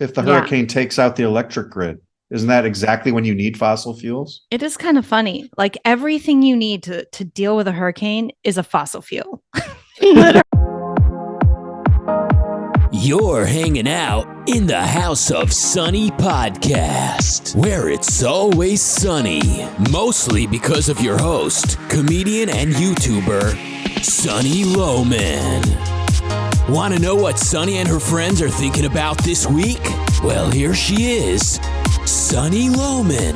if the Yeah. hurricane takes out the electric grid? Isn't that exactly when you need fossil fuels? It is kind of funny. Like everything you need to deal with a hurricane is a fossil fuel. Literally. You're hanging out in the House of Sunny podcast, where it's always sunny, mostly because of your host, comedian and YouTuber, Sunny Loman. Want to know what Sunny and her friends are thinking about this week? Well, here she is, Sunny Loman.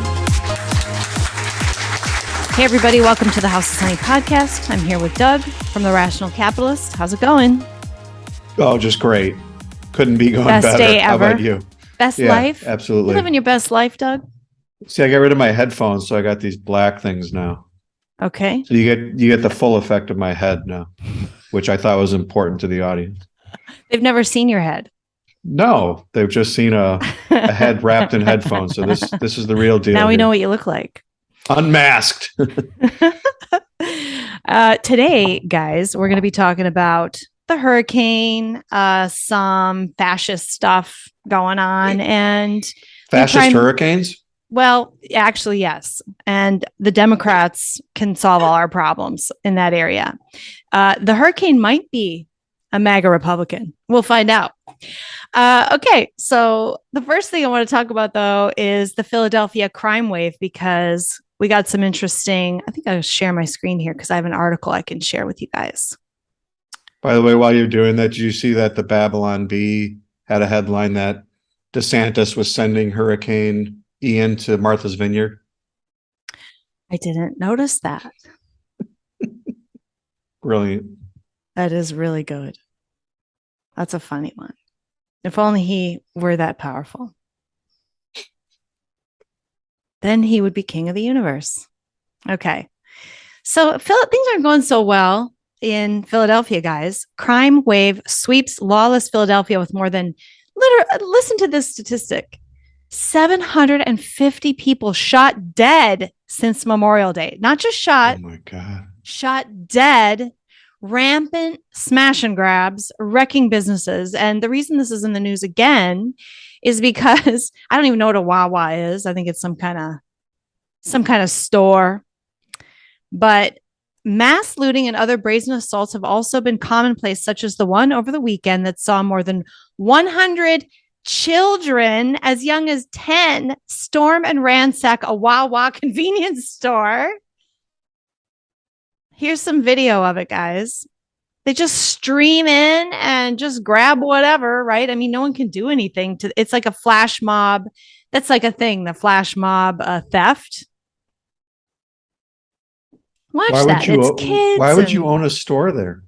Hey, everybody. Welcome to the House of Sunny podcast. I'm here with Doug from The Rational Capitalist. How's it going? Oh, just great. Couldn't be going Best better. day How ever. about you? Best Yeah, life? absolutely. You living your best life, Doug? See, I got rid of my headphones, so I got these black things now. Okay. So you get the full effect of my head now, which I thought was important to the audience. They've never seen your head. No, they've just seen a head wrapped in headphones. So this is the real deal. Now we here. know what you look like. Unmasked. Today, guys, we're going to be talking about the hurricane, some fascist stuff going on, and Fascist hurricanes? well, actually, yes. And the Democrats can solve all our problems in that area. The hurricane might be a MAGA Republican. We'll find out. Okay, so the first thing I want to talk about, though, is the Philadelphia crime wave, because we got some interesting, I think I'll share my screen here because I have an article I can share with you guys. By the way, while you're doing that, did you see that the Babylon Bee had a headline that DeSantis was sending Hurricane Ian to Martha's Vineyard? I didn't notice that. Brilliant. That is really good. That's a funny one. If only he were that powerful. Then he would be king of the universe. Okay. So things aren't going so well in Philadelphia, guys. Crime wave sweeps lawless Philadelphia with more than, listen to this statistic, 750 people shot dead since Memorial Day. Not just shot. Oh my God. Shot dead. Rampant smash and grabs, wrecking businesses. And the reason this is in the news again is because I don't even know what a Wawa is. I think it's some kind of store. But mass looting and other brazen assaults have also been commonplace, such as the one over the weekend that saw more than 100 children as young as 10 storm and ransack a Wawa convenience store. Here's some video of it, guys. They just stream in and just grab whatever, right? I mean, no one can do anything to. It's like a flash mob. That's like a thing, the flash mob theft. Watch that. It's kids. Why would you own a store there?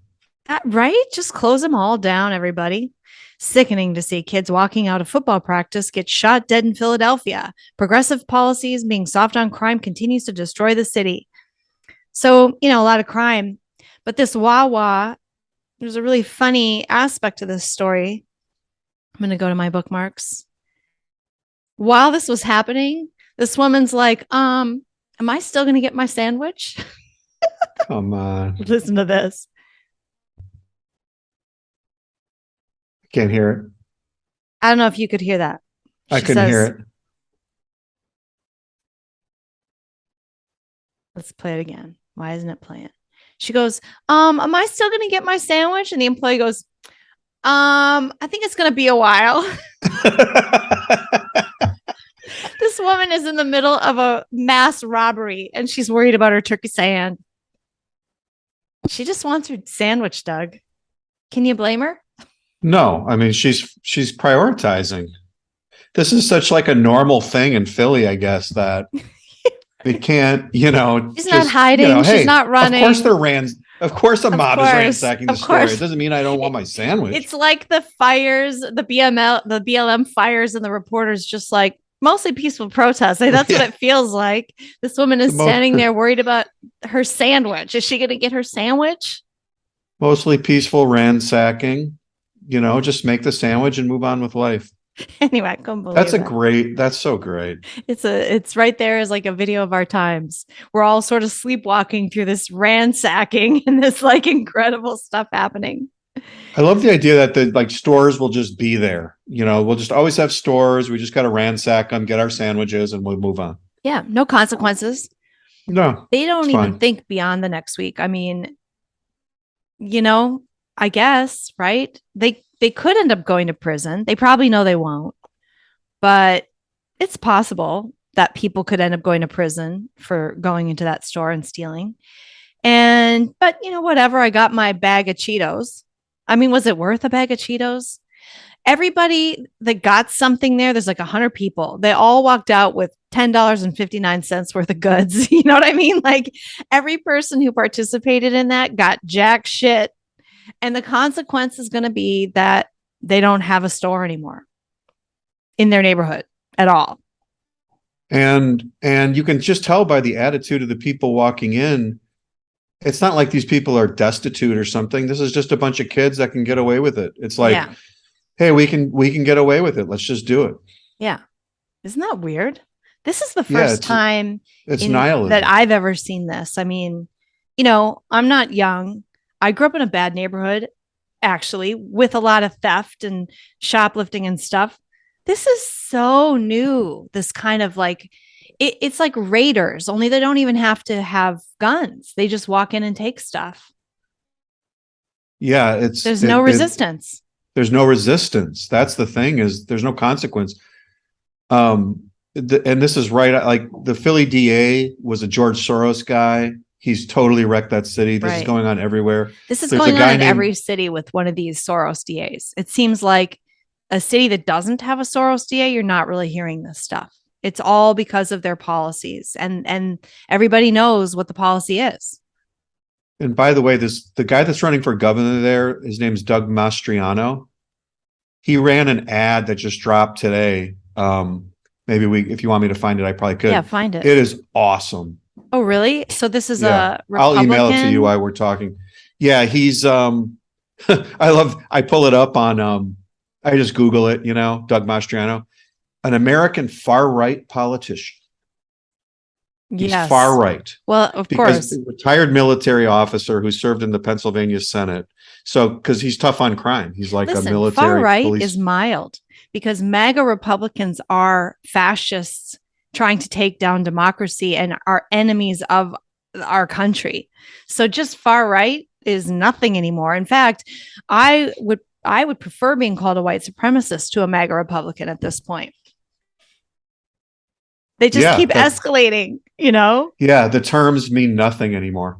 Right? Just close them all down, everybody. Sickening to see kids walking out of football practice get shot dead in Philadelphia. Progressive policies being soft on crime continues to destroy the city. So, a lot of crime. But this Wawa, there's a really funny aspect to this story. I'm going to go to my bookmarks. While this was happening, this woman's like, am I still going to get my sandwich? Come on. Listen to this. I can't hear it. I don't know if you could hear that. I couldn't hear it. Let's play it again. Why isn't it playing? She goes, am I still going to get my sandwich? And the employee goes, I think it's going to be a while. This woman is in the middle of a mass robbery and she's worried about her turkey sand. She just wants her sandwich, Doug. Can you blame her? No, I mean, she's prioritizing. This is such like a normal thing in Philly, I guess, that they can't, she's just not hiding. She's not running. Of course a mob is ransacking the store. It doesn't mean I don't want my sandwich. It's like the fires, the BLM fires, and the reporters just like mostly peaceful protests. Like, that's what it feels like. This woman is standing there worried about her sandwich. Is she going to get her sandwich? Mostly peaceful ransacking. Just make the sandwich and move on with life. Anyway, I couldn't believe that's so great. It's right there as like a video of our times. We're all sort of sleepwalking through this ransacking and this like incredible stuff happening. I love the idea that the like stores will just be there. We'll just always have stores. We just got to ransack them, get our sandwiches, and we'll move on. Yeah, no consequences. No, They it's don't even fine. think beyond the next week. I mean, you know, I guess, right? They could end up going to prison. They probably know they won't, but it's possible that people could end up going to prison for going into that store and stealing. But whatever, I got my bag of Cheetos. I mean, was it worth a bag of Cheetos? Everybody that got something there, there's like 100 people. They all walked out with $10.59 worth of goods. You know what I mean? Like every person who participated in that got jack shit. And the consequence is going to be that they don't have a store anymore in their neighborhood at all. And you can just tell by the attitude of the people walking in. It's not like these people are destitute or something. This is just a bunch of kids that can get away with it. It's like, Yeah. hey, we can get away with it. Let's just do it. Yeah. Isn't that weird? This is the Yeah, first time it's that nihilism. I've ever seen this. I mean, I'm not young. I grew up in a bad neighborhood, actually, with a lot of theft and shoplifting and stuff. This is so new. This kind of like, it's like raiders, only they don't even have to have guns. They just walk in and take stuff. Yeah, There's no resistance. there's no resistance. That's the thing, is there's no consequence. And this is right. Like the Philly DA was a George Soros guy. He's totally wrecked that city. This is Right. going on everywhere. This is There's a going on guy in named- every city with one of these Soros DAs. It seems like a city that doesn't have a Soros DA, you're not really hearing this stuff. It's all because of their policies, and everybody knows what the policy is. And by the way, the guy that's running for governor there, his name's Doug Mastriano. He ran an ad that just dropped today. If you want me to find it, I probably could. Yeah, find it. It is awesome. Oh, really? So this is Yeah. a Republican? I'll email it to you while we're talking. Yeah, he's I pull it up on I just Google it, Doug Mastriano, an American far right politician. He's Yes. far right. Well, of Because course. a retired military officer who served in the Pennsylvania Senate. So, because he's tough on crime, he's like Listen, a military far right police. is mild because MAGA Republicans are fascists trying to take down democracy and are enemies of our country. So just far right is nothing anymore. In fact, I would prefer being called a white supremacist to a MAGA Republican at this point. They just keep escalating, Yeah, the terms mean nothing anymore.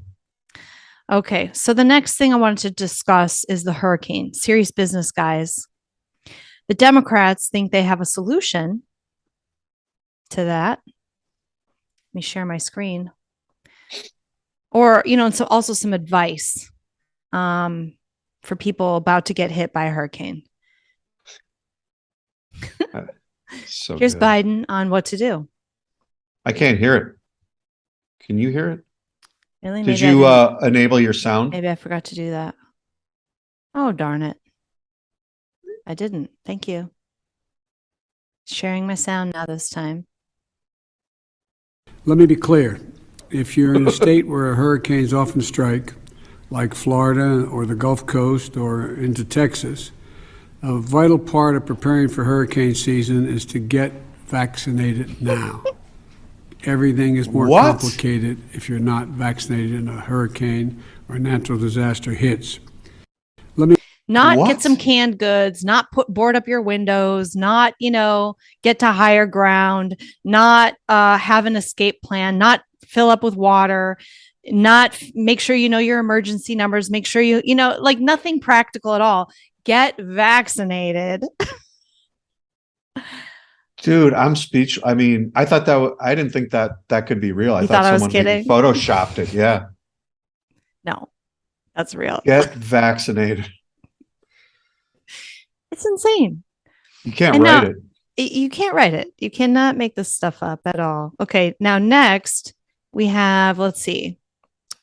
Okay, so the next thing I wanted to discuss is the hurricane. Serious business, guys. The Democrats think they have a solution to that. Let me share my screen. Or, and so also some advice for people about to get hit by a hurricane. So Here's good. Biden on what to do. I can't hear it. Can you hear it? Really? Did you enable your sound? Maybe I forgot to do that. Oh, darn it. I didn't. Thank you. Sharing my sound now this time. Let me be clear. If you're in a state where hurricanes often strike, like Florida or the Gulf Coast or into Texas, a vital part of preparing for hurricane season is to get vaccinated now. Everything is more complicated if you're not vaccinated and a hurricane or a natural disaster hits. Not get some canned goods, not board up your windows, not, get to higher ground, not have an escape plan, not fill up with water, not make sure you know your emergency numbers, make sure like nothing practical at all. Get vaccinated. Dude, I'm speechless. I mean, I thought I didn't think that could be real. I thought I was someone kidding? photoshopped it. Yeah. No, that's real. Get vaccinated. It's insane. You can't write it. You can't write it. You cannot make this stuff up at all. Okay. Now, next we have, let's see,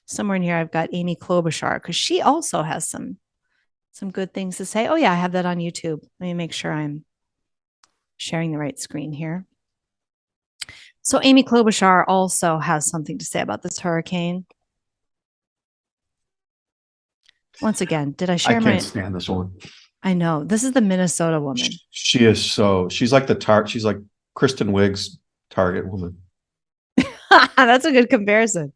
somewhere in here, I've got Amy Klobuchar because she also has some good things to say. Oh yeah. I have that on YouTube. Let me make sure I'm sharing the right screen here. So Amy Klobuchar also has something to say about this hurricane. Once again, did I I share can't my? stand this woman. I know this is the Minnesota woman. She is so, she's like she's like Kristen Wiig's target woman. That's a good comparison.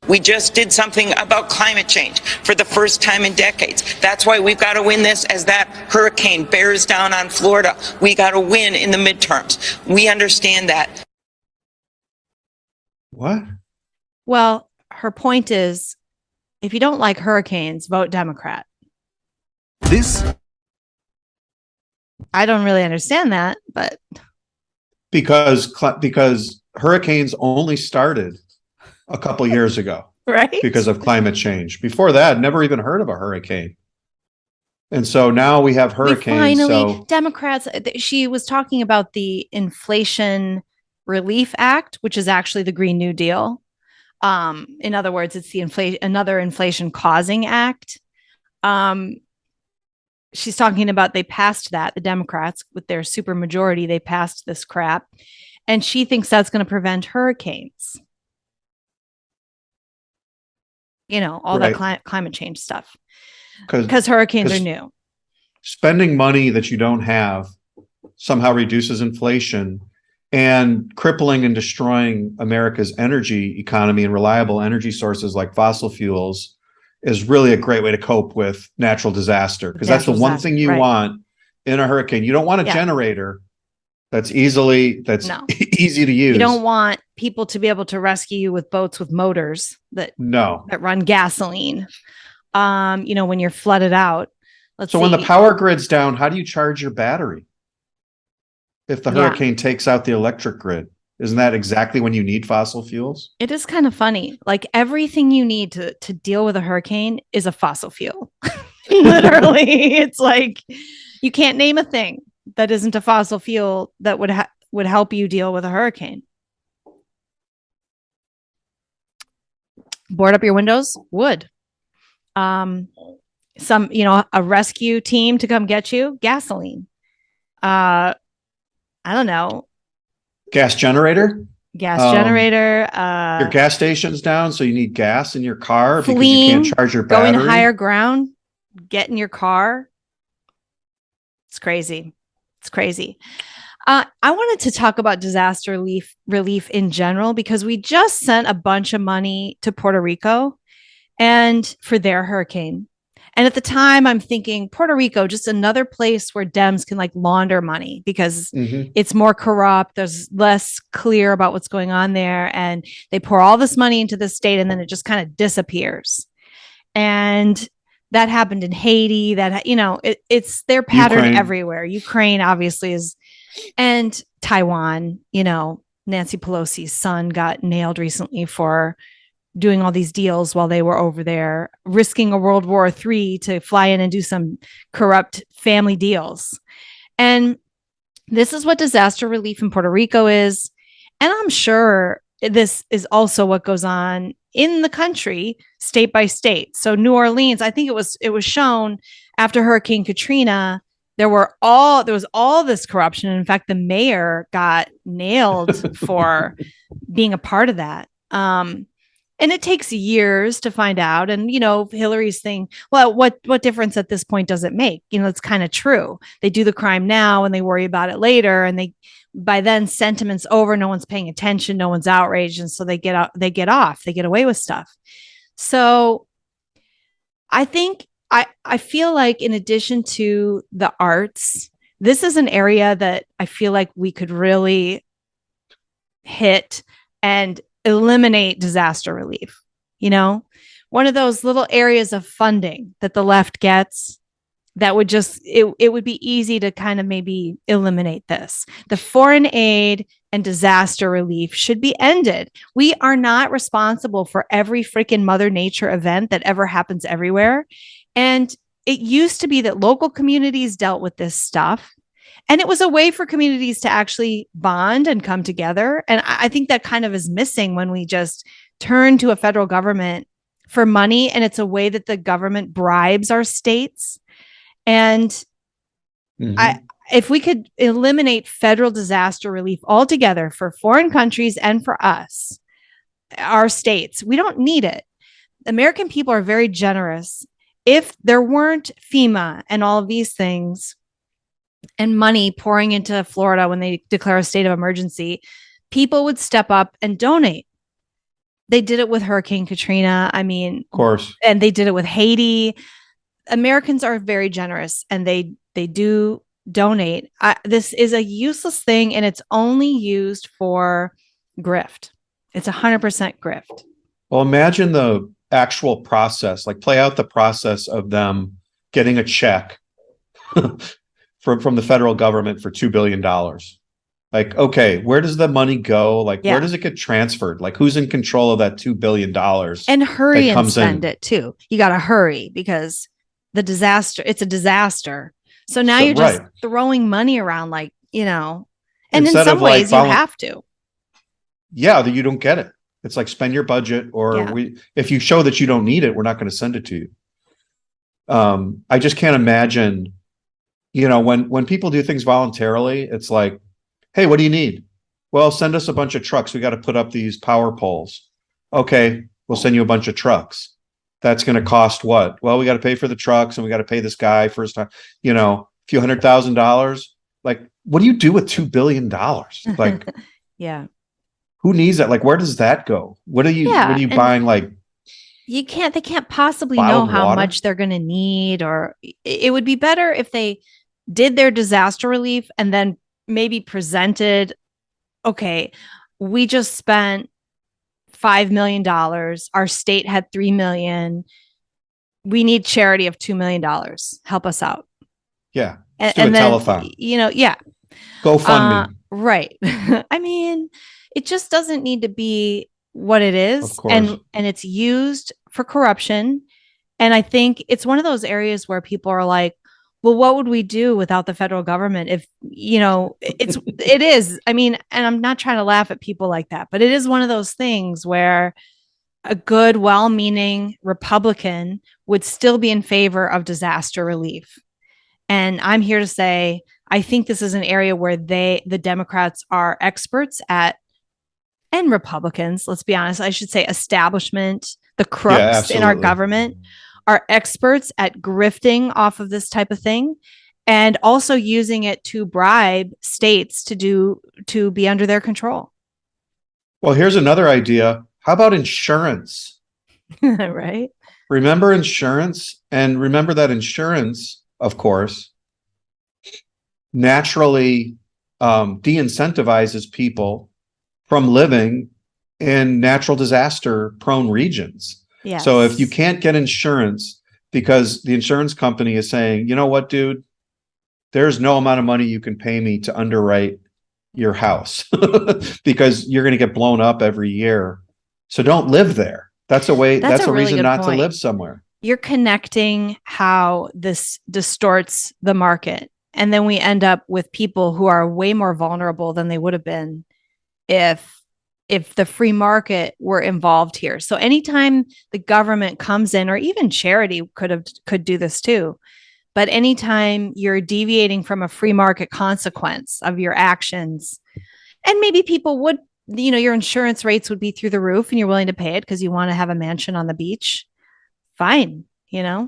We just did something about climate change for the first time in decades. That's why we've got to win this as that hurricane bears down on Florida. We got to win in the midterms. We understand that. What? Well, her point is, if you don't like hurricanes, vote Democrat. This I don't really understand that, but Because hurricanes only started a couple years ago right? because of climate change. Before that, never even heard of a hurricane. And so now we have hurricanes. Democrats, she was talking about the Inflation Relief Act, which is actually the Green New Deal. In other words, it's another inflation causing act. She's talking about they passed that, the Democrats with their super majority, they passed this crap. And she thinks that's going to prevent hurricanes. You know, all Right. that climate change stuff. Because hurricanes are new. Spending money that you don't have somehow reduces inflation, and crippling and destroying America's energy economy and reliable energy sources like fossil fuels is really a great way to cope with natural disaster, because that's the one thing you want in a hurricane. You don't want a generator that's easy to use. You don't want people to be able to rescue you with boats with motors that run gasoline. When you're flooded out. When the power grid's down, how do you charge your battery? If the hurricane takes out the electric grid, isn't that exactly when you need fossil fuels? It is kind of funny. Like everything you need to deal with a hurricane is a fossil fuel. Literally, it's like you can't name a thing that isn't a fossil fuel that would help you deal with a hurricane. Board up your windows? Wood. A rescue team to come get you? Gasoline. I don't know. Gas generator? Generator. Your gas station's down, so you need gas in your car because you can't charge your battery. Going higher ground, get in your car. It's crazy. It's crazy. I wanted to talk about disaster relief in general, because we just sent a bunch of money to Puerto Rico and for their hurricane. And at the time I'm thinking Puerto Rico, just another place where Dems can like launder money because it's more corrupt. There's less clear about what's going on there. And they pour all this money into the state and then it just kind of disappears. And that happened in Haiti. It's their pattern everywhere. Ukraine obviously is, and Taiwan, Nancy Pelosi's son got nailed recently for doing all these deals while they were over there, risking a World War III to fly in and do some corrupt family deals. And this is what disaster relief in Puerto Rico is. And I'm sure this is also what goes on in the country, state by state. So New Orleans, I think it was shown after Hurricane Katrina, there was all this corruption. And in fact, the mayor got nailed for being a part of that. And it takes years to find out. And, Hillary's thing, well, what difference at this point does it make? It's kind of true. They do the crime now and they worry about it later. And by then sentiment's over. No one's paying attention. No one's outraged. And so they get away with stuff. So I think I feel like in addition to the arts, this is an area that I feel like we could really hit and eliminate disaster relief. One of those little areas of funding that the left gets that would just, it would be easy to kind of maybe eliminate this. The foreign aid and disaster relief should be ended. We are not responsible for every freaking Mother Nature event that ever happens everywhere. And it used to be that local communities dealt with this stuff. And it was a way for communities to actually bond and come together. And I think that kind of is missing when we just turn to a federal government for money. And it's a way that the government bribes our states. And if we could eliminate federal disaster relief altogether for foreign countries and for us, our states, we don't need it. American people are very generous. if there weren't FEMA and all of these things and money pouring into Florida when they declare a state of emergency, people would step up and donate. They did it with Hurricane Katrina. I mean, Of course. and they did it with Haiti. Americans are very generous, and they do donate. This is a useless thing, and it's only used for grift. It's 100% grift. Well, imagine the actual process, like play out the process of them getting a check from the federal government for $2 billion. Like, okay, where does the money go? Like, where does it get transferred? Like, who's in control of that $2 billion? And hurry and spend it too. You got to hurry because it's a disaster. So now you're just throwing money around, like, and instead in some ways you have to. Yeah, that you don't get it. It's like spend your budget, or if you show that you don't need it, we're not going to send it to you. I just can't imagine, when people do things voluntarily, it's like, hey, what do you need? Well, send us a bunch of trucks. We got to put up these power poles. Okay, we'll send you a bunch of trucks. That's going to cost what? Well, we got to pay for the trucks, and we got to pay this guy for his time, a few $100,000. Like, what do you do with $2 billion? Like, yeah. Who needs that? Like, where does that go? What are you buying? Like, they can't possibly know how much they're going to need, or it would be better if they did their disaster relief and then maybe presented, okay, we just spent $5 million. Our state had $3 million. We need charity of $2 million. Help us out. Yeah. And do a telethon. GoFundMe. Right. I mean, it just doesn't need to be what it is. Of course. And it's used for corruption. And I think it's one of those areas where people are like, well, what would we do without the federal government? If, it is, I mean, and I'm not trying to laugh at people like that, but it is one of those things where a good, well-meaning Republican would still be in favor of disaster relief. And I'm here to say, I think this is an area where the Democrats are experts at, and Republicans, let's be honest, I should say establishment, the crooks in our government are experts at grifting off of this type of thing, and also using it to bribe states to be under their control. Well, here's another idea. How about insurance? Right. Remember insurance, and remember that insurance, of course, naturally de-incentivizes people from living in natural disaster prone regions. Yes. So if you can't get insurance because the insurance company is saying, you know what, dude, there's no amount of money you can pay me to underwrite your house because you're going to get blown up every year. So don't live there. That's a really reason not to live somewhere. You're connecting how this distorts the market. And then we end up with people who are way more vulnerable than they would have been if the free market were involved here. So anytime the government comes in, or even charity could do this too, but anytime you're deviating from a free market consequence of your actions, and maybe people would, your insurance rates would be through the roof and you're willing to pay it because you want to have a mansion on the beach. Fine. Yeah.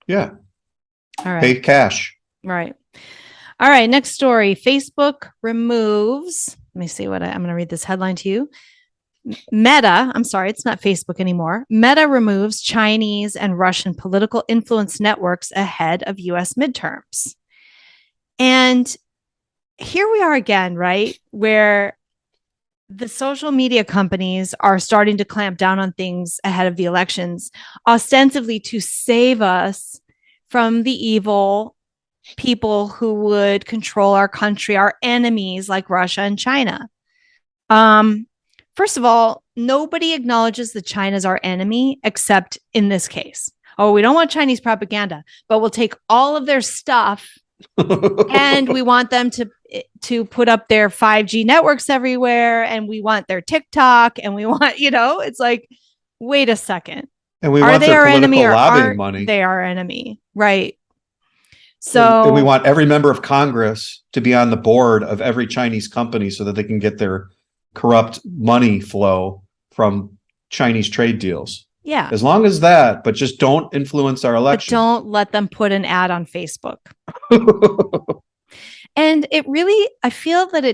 All right. Pay cash. Right. All right. Next story. Facebook removes, let me see I'm going to read this headline to you. Meta, I'm sorry, it's not Facebook anymore. Meta removes Chinese and Russian political influence networks ahead of US midterms. And here we are again, right? Where the social media companies are starting to clamp down on things ahead of the elections, ostensibly to save us from the evil people who would control our country, our enemies like Russia and China. First of all, nobody acknowledges that China's our enemy, except in this case. Oh, we don't want Chinese propaganda, but we'll take all of their stuff and we want them to put up their 5G networks everywhere, and we want their TikTok, and we want, it's like, wait a second. And we want their political lobbying money. They are our enemy, right? So and we want every member of Congress to be on the board of every Chinese company so that they can get their corrupt money flow from Chinese trade deals. Yeah. As long as that, but just don't influence our But election. don't let them put an ad on Facebook. And it really, I feel that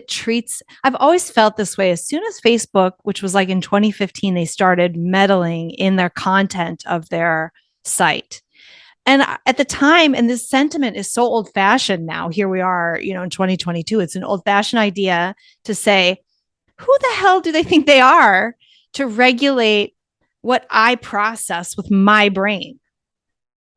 I've always felt this way. As soon as Facebook, which was like in 2015, they started meddling in their content of their site. And at the time, and this sentiment is so old fashioned now, here we are, in 2022, it's an old fashioned idea to say, who the hell do they think they are to regulate what I process with my brain?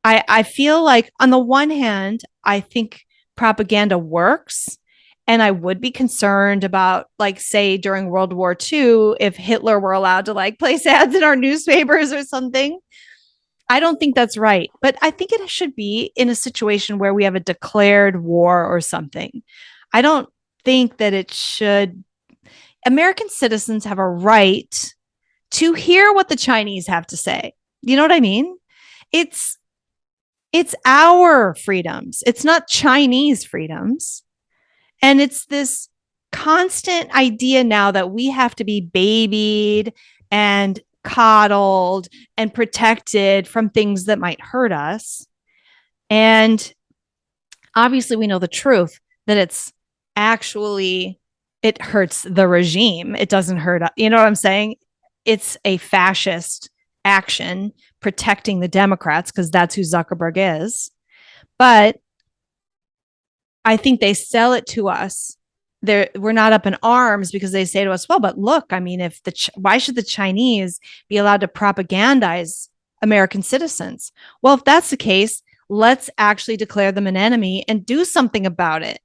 I feel like on the one hand, I think propaganda works. And I would be concerned about, like, say, during World War II, if Hitler were allowed to like place ads in our newspapers or something. I don't think that's right. But I think it should be in a situation where we have a declared war or something. I don't think that it should. American citizens have a right to hear what the Chinese have to say. You know what I mean? It's our freedoms. It's not Chinese freedoms. And it's this constant idea now that we have to be babied and coddled and protected from things that might hurt us. And obviously we know the truth that it hurts the regime. It doesn't hurt. You know what I'm saying? It's a fascist action protecting the Democrats because that's who Zuckerberg is. But I think they sell it to us. We're not up in arms because they say to us, well, but look, I mean, why should the Chinese be allowed to propagandize American citizens? Well, if that's the case, let's actually declare them an enemy and do something about it,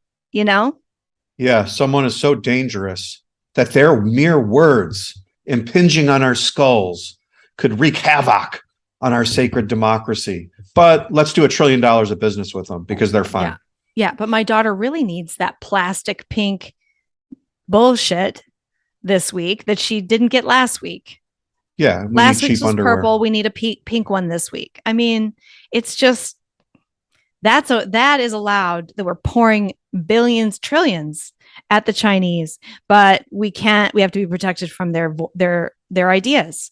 Yeah, someone is so dangerous that their mere words impinging on our skulls could wreak havoc on our sacred democracy. But let's do $1 trillion of business with them because they're fine. Yeah, but my daughter really needs that plastic pink bullshit this week that she didn't get last week. Yeah, last week's was purple. We need a pink one this week. I mean, it's just that is allowed, that we're pouring billions, trillions at the Chinese, but we have to be protected from their ideas.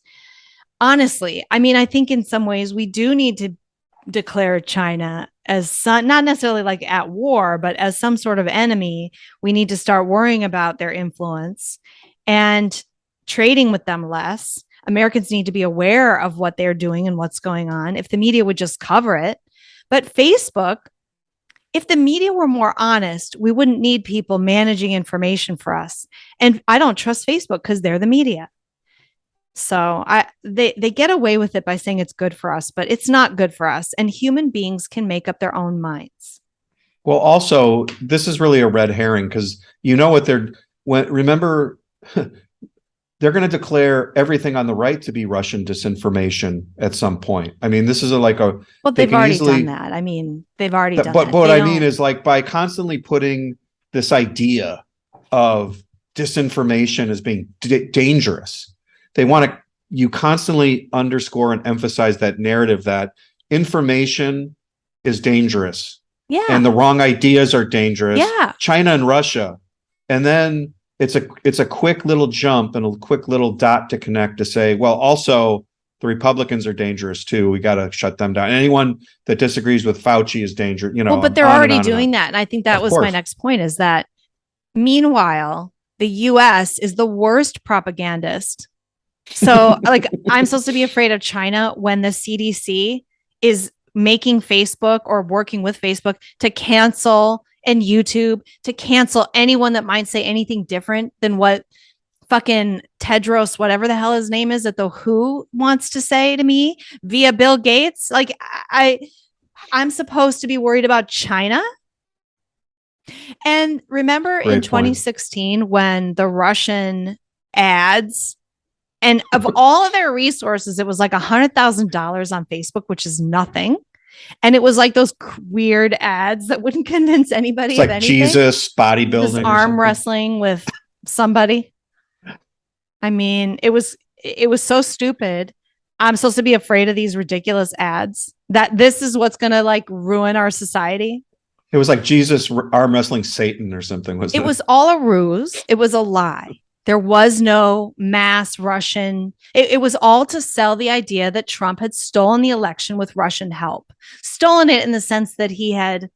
Honestly, I mean, I think in some ways we do need to declare China as not necessarily like at war, but as some sort of enemy. We need to start worrying about their influence and trading with them less. Americans need to be aware of what they're doing and what's going on. If the media would just cover it. But Facebook, if the media were more honest, we wouldn't need people managing information for us. And I don't trust Facebook because they're the media. So they get away with it by saying it's good for us, but it's not good for us. And human beings can make up their own minds. Well, also, this is really a red herring because remember, they're going to declare everything on the right to be Russian disinformation at some point. I mean, this is well, they've already done that. I mean, they've already done that. But what I mean is, like, by constantly putting this idea of disinformation as being dangerous, they want you constantly underscore and emphasize that narrative that information is dangerous. Yeah. And the wrong ideas are dangerous. Yeah. China and Russia. And then it's a quick little jump and a quick little dot to connect to say, well, also the Republicans are dangerous too. We got to shut them down. Anyone that disagrees with Fauci is dangerous. Well, but they're already doing that. And I think that was my next point, is that meanwhile, the US is the worst propagandist. So like, I'm supposed to be afraid of China when the CDC is making Facebook or working with Facebook to cancel, and YouTube to cancel anyone that might say anything different than what fucking Tedros, whatever the hell his name is, at the WHO wants to say to me via Bill Gates. Like, I'm supposed to be worried about China. And remember in 2016 when the Russian ads, and of all of their resources, it was like $100,000 on Facebook, which is nothing. And it was like those weird ads that wouldn't convince anybody it's like of anything. Jesus bodybuilding, just arm wrestling with somebody. I mean, it was so stupid. I'm supposed to be afraid of these ridiculous ads, that this is what's going to like ruin our society. It was like Jesus arm wrestling Satan or something. It was all a ruse. It was a lie. There was no mass Russian. It was all to sell the idea that Trump had stolen the election with Russian help. Stolen it in the sense that he had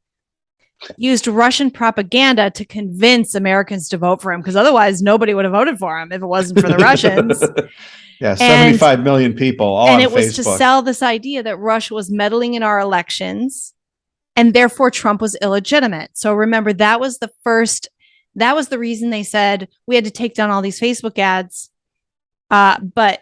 used Russian propaganda to convince Americans to vote for him, because otherwise nobody would have voted for him if it wasn't for the Russians. Yeah, 75 million people all on And it was Facebook. to sell this idea that Russia was meddling in our elections, and therefore Trump was illegitimate. So remember, that was the reason they said we had to take down all these Facebook ads. But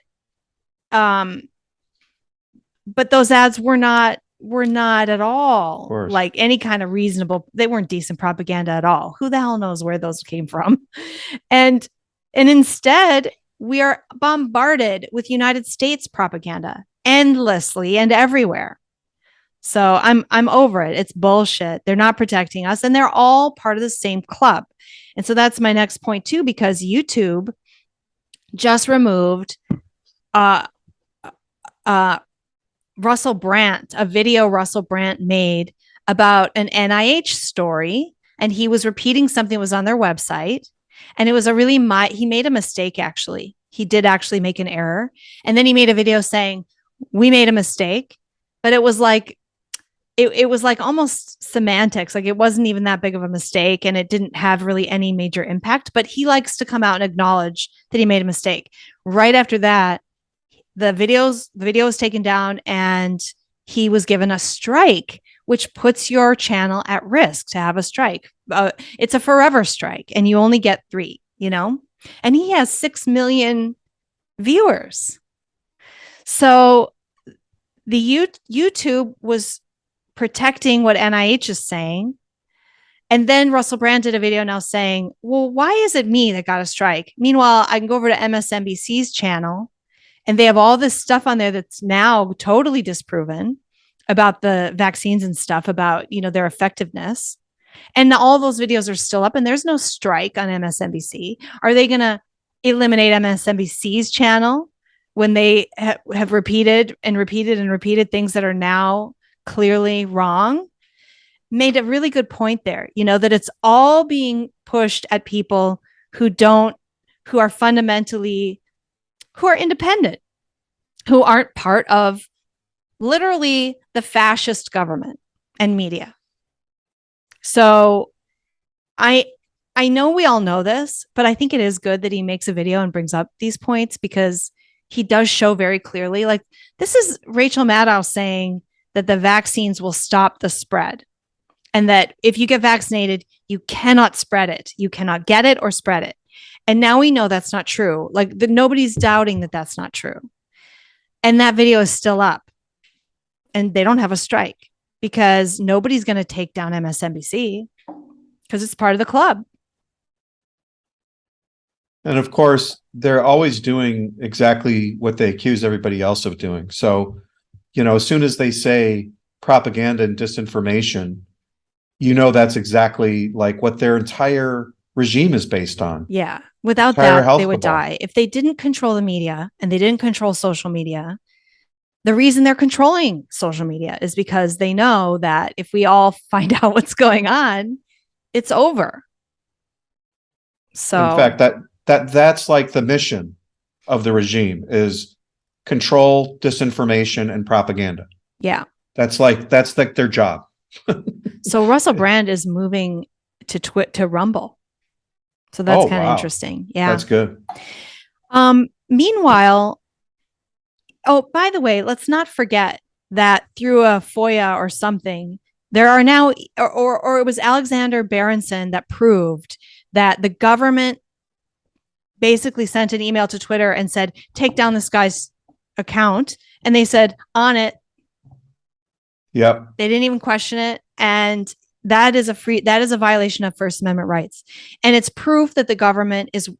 those ads were not at all like any kind of reasonable. They weren't decent propaganda at all. Who the hell knows where those came from? And instead, we are bombarded with United States propaganda endlessly and everywhere. So I'm over it. It's bullshit. They're not protecting us, and they're all part of the same club. And so that's my next point too, because YouTube just removed Russell Brand, a video Russell Brand made about an NIH story, and he was repeating something that was on their website, and it was he made a mistake. Actually, he did actually make an error, and then he made a video saying we made a mistake, but it was like it was like almost semantics. Like it wasn't even that big of a mistake, and it didn't have really any major impact, but he likes to come out and acknowledge that he made a mistake. Right after that, the video was taken down, and he was given a strike, which puts your channel at risk to have a strike. It's a forever strike, and you only get 3, and he has 6 million viewers. So the YouTube was protecting what NIH is saying. And then Russell Brand did a video now saying, well, why is it me that got a strike? Meanwhile, I can go over to MSNBC's channel, and they have all this stuff on there that's now totally disproven about the vaccines and stuff, about, their effectiveness. And all those videos are still up, and there's no strike on MSNBC. Are they going to eliminate MSNBC's channel when they have repeated things that are now clearly wrong? Made a really good point there, that it's all being pushed at people who are independent, who aren't part of literally the fascist government and media. So I know we all know this, but I think it is good that he makes a video and brings up these points, because he does show very clearly, like, this is Rachel Maddow saying that the vaccines will stop the spread, and that if you get vaccinated, you cannot spread it. You cannot get it or spread it. And now we know that's not true. Like, nobody's doubting that that's not true. And that video is still up, and they don't have a strike, because nobody's going to take down MSNBC, because it's part of the club. And of course, they're always doing exactly what they accuse everybody else of doing. So, as soon as they say propaganda and disinformation, that's exactly like what their entire regime is based on. Yeah. Without that, they would die. If they didn't control the media and they didn't control social media, the reason they're controlling social media is because they know that if we all find out what's going on, it's over. So in fact, that's like the mission of the regime is control, disinformation, and propaganda. Yeah. That's like their job. So Russell Brand is moving to Rumble. So that's kind of interesting. Yeah. That's good. Meanwhile, by the way, let's not forget that through a FOIA or something, there are now, or it was Alexander Berenson that proved that the government basically sent an email to Twitter and said, take down this guy's account. And they said, on it. Yep. They didn't even question it. And that is a violation of First Amendment rights. And it's proof that the government is,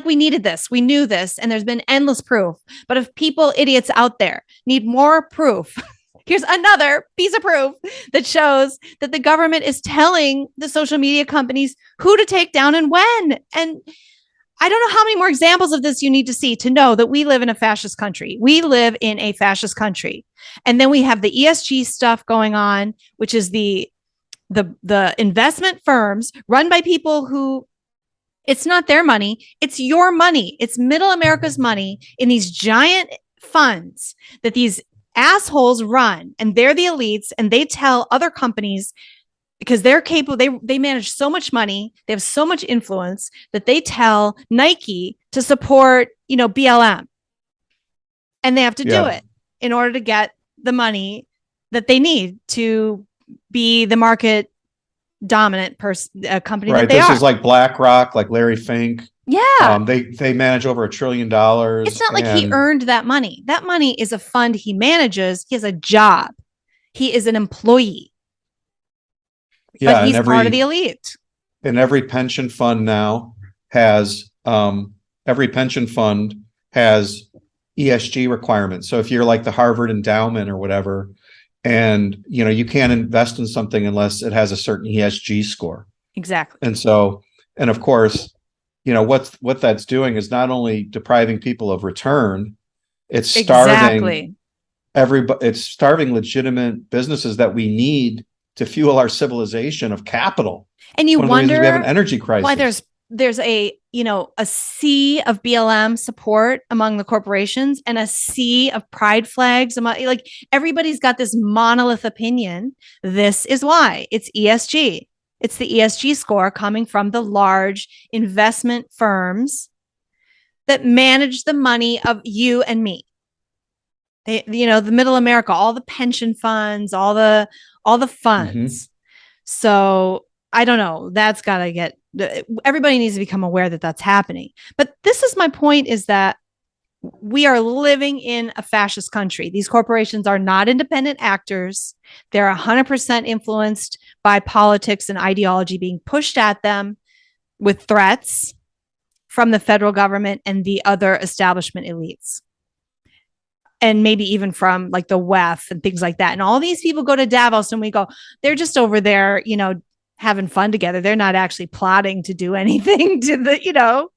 we needed this. We knew this. And there's been endless proof. But if idiots out there need more proof, here's another piece of proof that shows that the government is telling the social media companies who to take down and when. And I don't know how many more examples of this you need to see to know that we live in a fascist country. We live in a fascist country. And then we have the ESG stuff going on, which is the investment firms run by people who It's not their money. It's your money. It's middle America's money in these giant funds that these assholes run, and they're the elites, and they tell other companies, because they're capable, they manage so much money, they have so much influence, that they tell Nike to support, BLM. And they have to do it in order to get the money that they need to be the market dominant company that they are. This is like BlackRock, like Larry Fink. Yeah. They manage over $1 trillion. It's not like he earned that money. That money is a fund he manages. He has a job. He is an employee. Yeah, but he's part of the elite. And every pension fund now has ESG requirements. So if you're like the Harvard endowment or whatever, and you can't invest in something unless it has a certain ESG score. Exactly. And so, and of course, what that's doing is not only depriving people of return, it's starving it's starving legitimate businesses that we need to fuel our civilization of capital. And you wonder, we have an energy crisis. Why there's a sea of BLM support among the corporations and a sea of pride flags among, like, everybody's got this monolith opinion. This is why. It's ESG. It's the ESG score coming from the large investment firms that manage the money of you and me. They, the middle America, all the pension funds, all the funds. Mm-hmm. So I don't know. That's got to get, everybody needs to become aware that that's happening. But this is my point, is that we are living in a fascist country. These corporations are not independent actors. They're 100% influenced by politics and ideology being pushed at them with threats from the federal government and the other establishment elites. And maybe even from like the WEF and things like that. And all these people go to Davos and we go, they're just over there, having fun together. They're not actually plotting to do anything to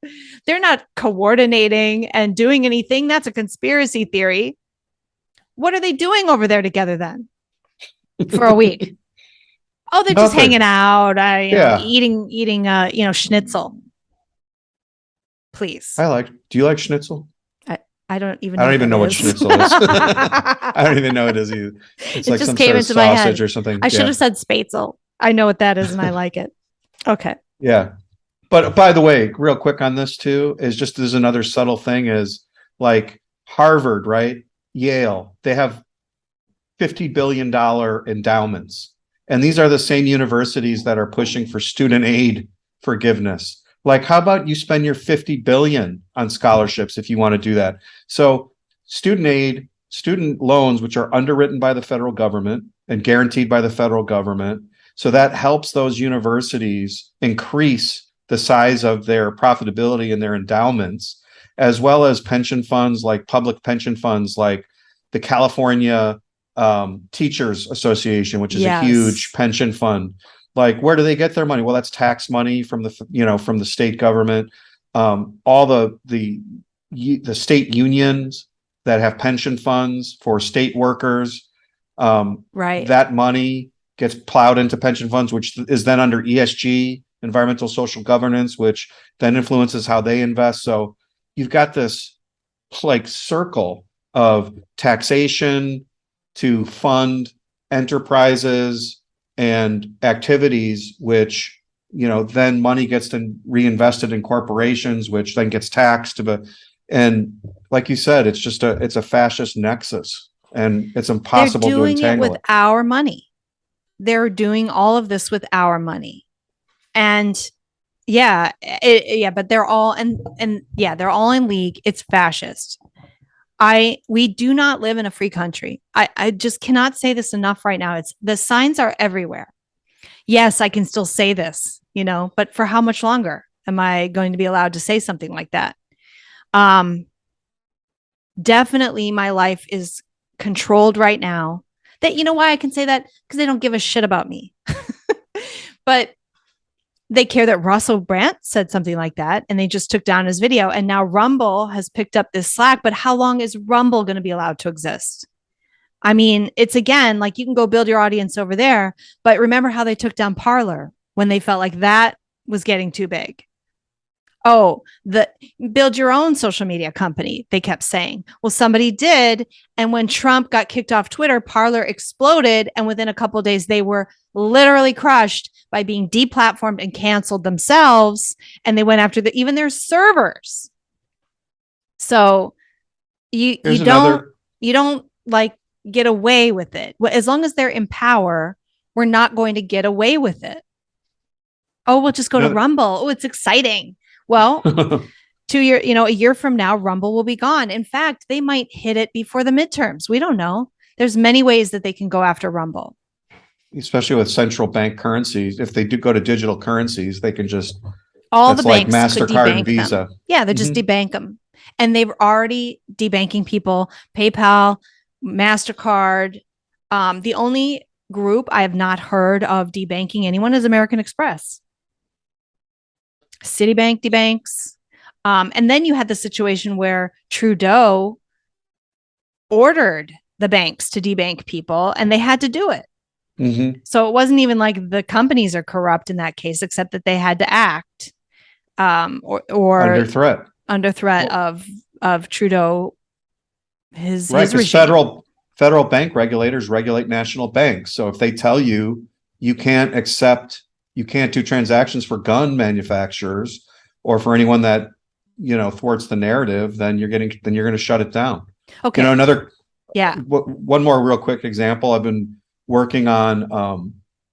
they're not coordinating and doing anything. That's a conspiracy theory. What are they doing over there together then for a week? Oh, they're just hanging out, eating, schnitzel. Please. Do you like schnitzel? I don't even know what schnitzel is. I don't even know what it is either. It's like some sort of sausage or something. I should have said spätzle. I know what that is and I like it. Okay. Yeah. But by the way, real quick on this too, is just there's another subtle thing is like Harvard, right? Yale, they have $50 billion endowments. And these are the same universities that are pushing for student aid forgiveness. Like, how about you spend your $50 billion on scholarships if you want to do that? So student aid, student loans, which are underwritten by the federal government and guaranteed by the federal government. So that helps those universities increase the size of their profitability and their endowments, as well as pension funds, like public pension funds, like the California Teachers Association, which is a huge pension fund. Like, where do they get their money? Well, that's tax money from from the state government. All the state unions that have pension funds for state workers. Right. That money gets plowed into pension funds, which is then under ESG, environmental social governance, which then influences how they invest. So you've got this like circle of taxation to fund enterprises and activities, which, then money gets reinvested in corporations, which then gets taxed. And like you said, it's a fascist nexus, and it's impossible to entangle it. They're doing it with our money. They're doing all of this with our money. And but they're all, they're all in league. It's fascist. We do not live in a free country. I just cannot say this enough right now. The signs are everywhere. Yes, I can still say this, but for how much longer am I going to be allowed to say something like that? Definitely my life is controlled right now. That, why I can say that? Because they don't give a shit about me. But they care that Russell Brand said something like that, and they just took down his video. And now Rumble has picked up this slack. But how long is Rumble going to be allowed to exist? I mean, it's again, like, you can go build your audience over there. But remember how they took down Parler when they felt like that was getting too big. Oh, build your own social media company, they kept saying. Well, somebody did. And when Trump got kicked off Twitter, Parler exploded. And within a couple of days, they were literally crushed by being deplatformed and canceled themselves. And they went after even their servers. So you don't like get away with it. As long as they're in power, we're not going to get away with it. Oh, we'll just go to Rumble. Oh, it's exciting. Well, a year from now, Rumble will be gone. In fact, they might hit it before the midterms. We don't know. There's many ways that they can go after Rumble. Especially with central bank currencies. If they do go to digital currencies, they can just all the banks like MasterCard and Visa. Them. Yeah, they just debank them. And they've already debanking people. PayPal, MasterCard. The only group I have not heard of debanking anyone is American Express. Citibank debanks. And then you had the situation where Trudeau ordered the banks to debank people and they had to do it. Mm-hmm. So it wasn't even like the companies are corrupt in that case, except that they had to act or under threat of Trudeau. His regime. Federal bank regulators regulate national banks. So if they tell you can't do transactions for gun manufacturers or for anyone that, thwarts the narrative, then you're going to shut it down. Okay. One more real quick example. I've been working on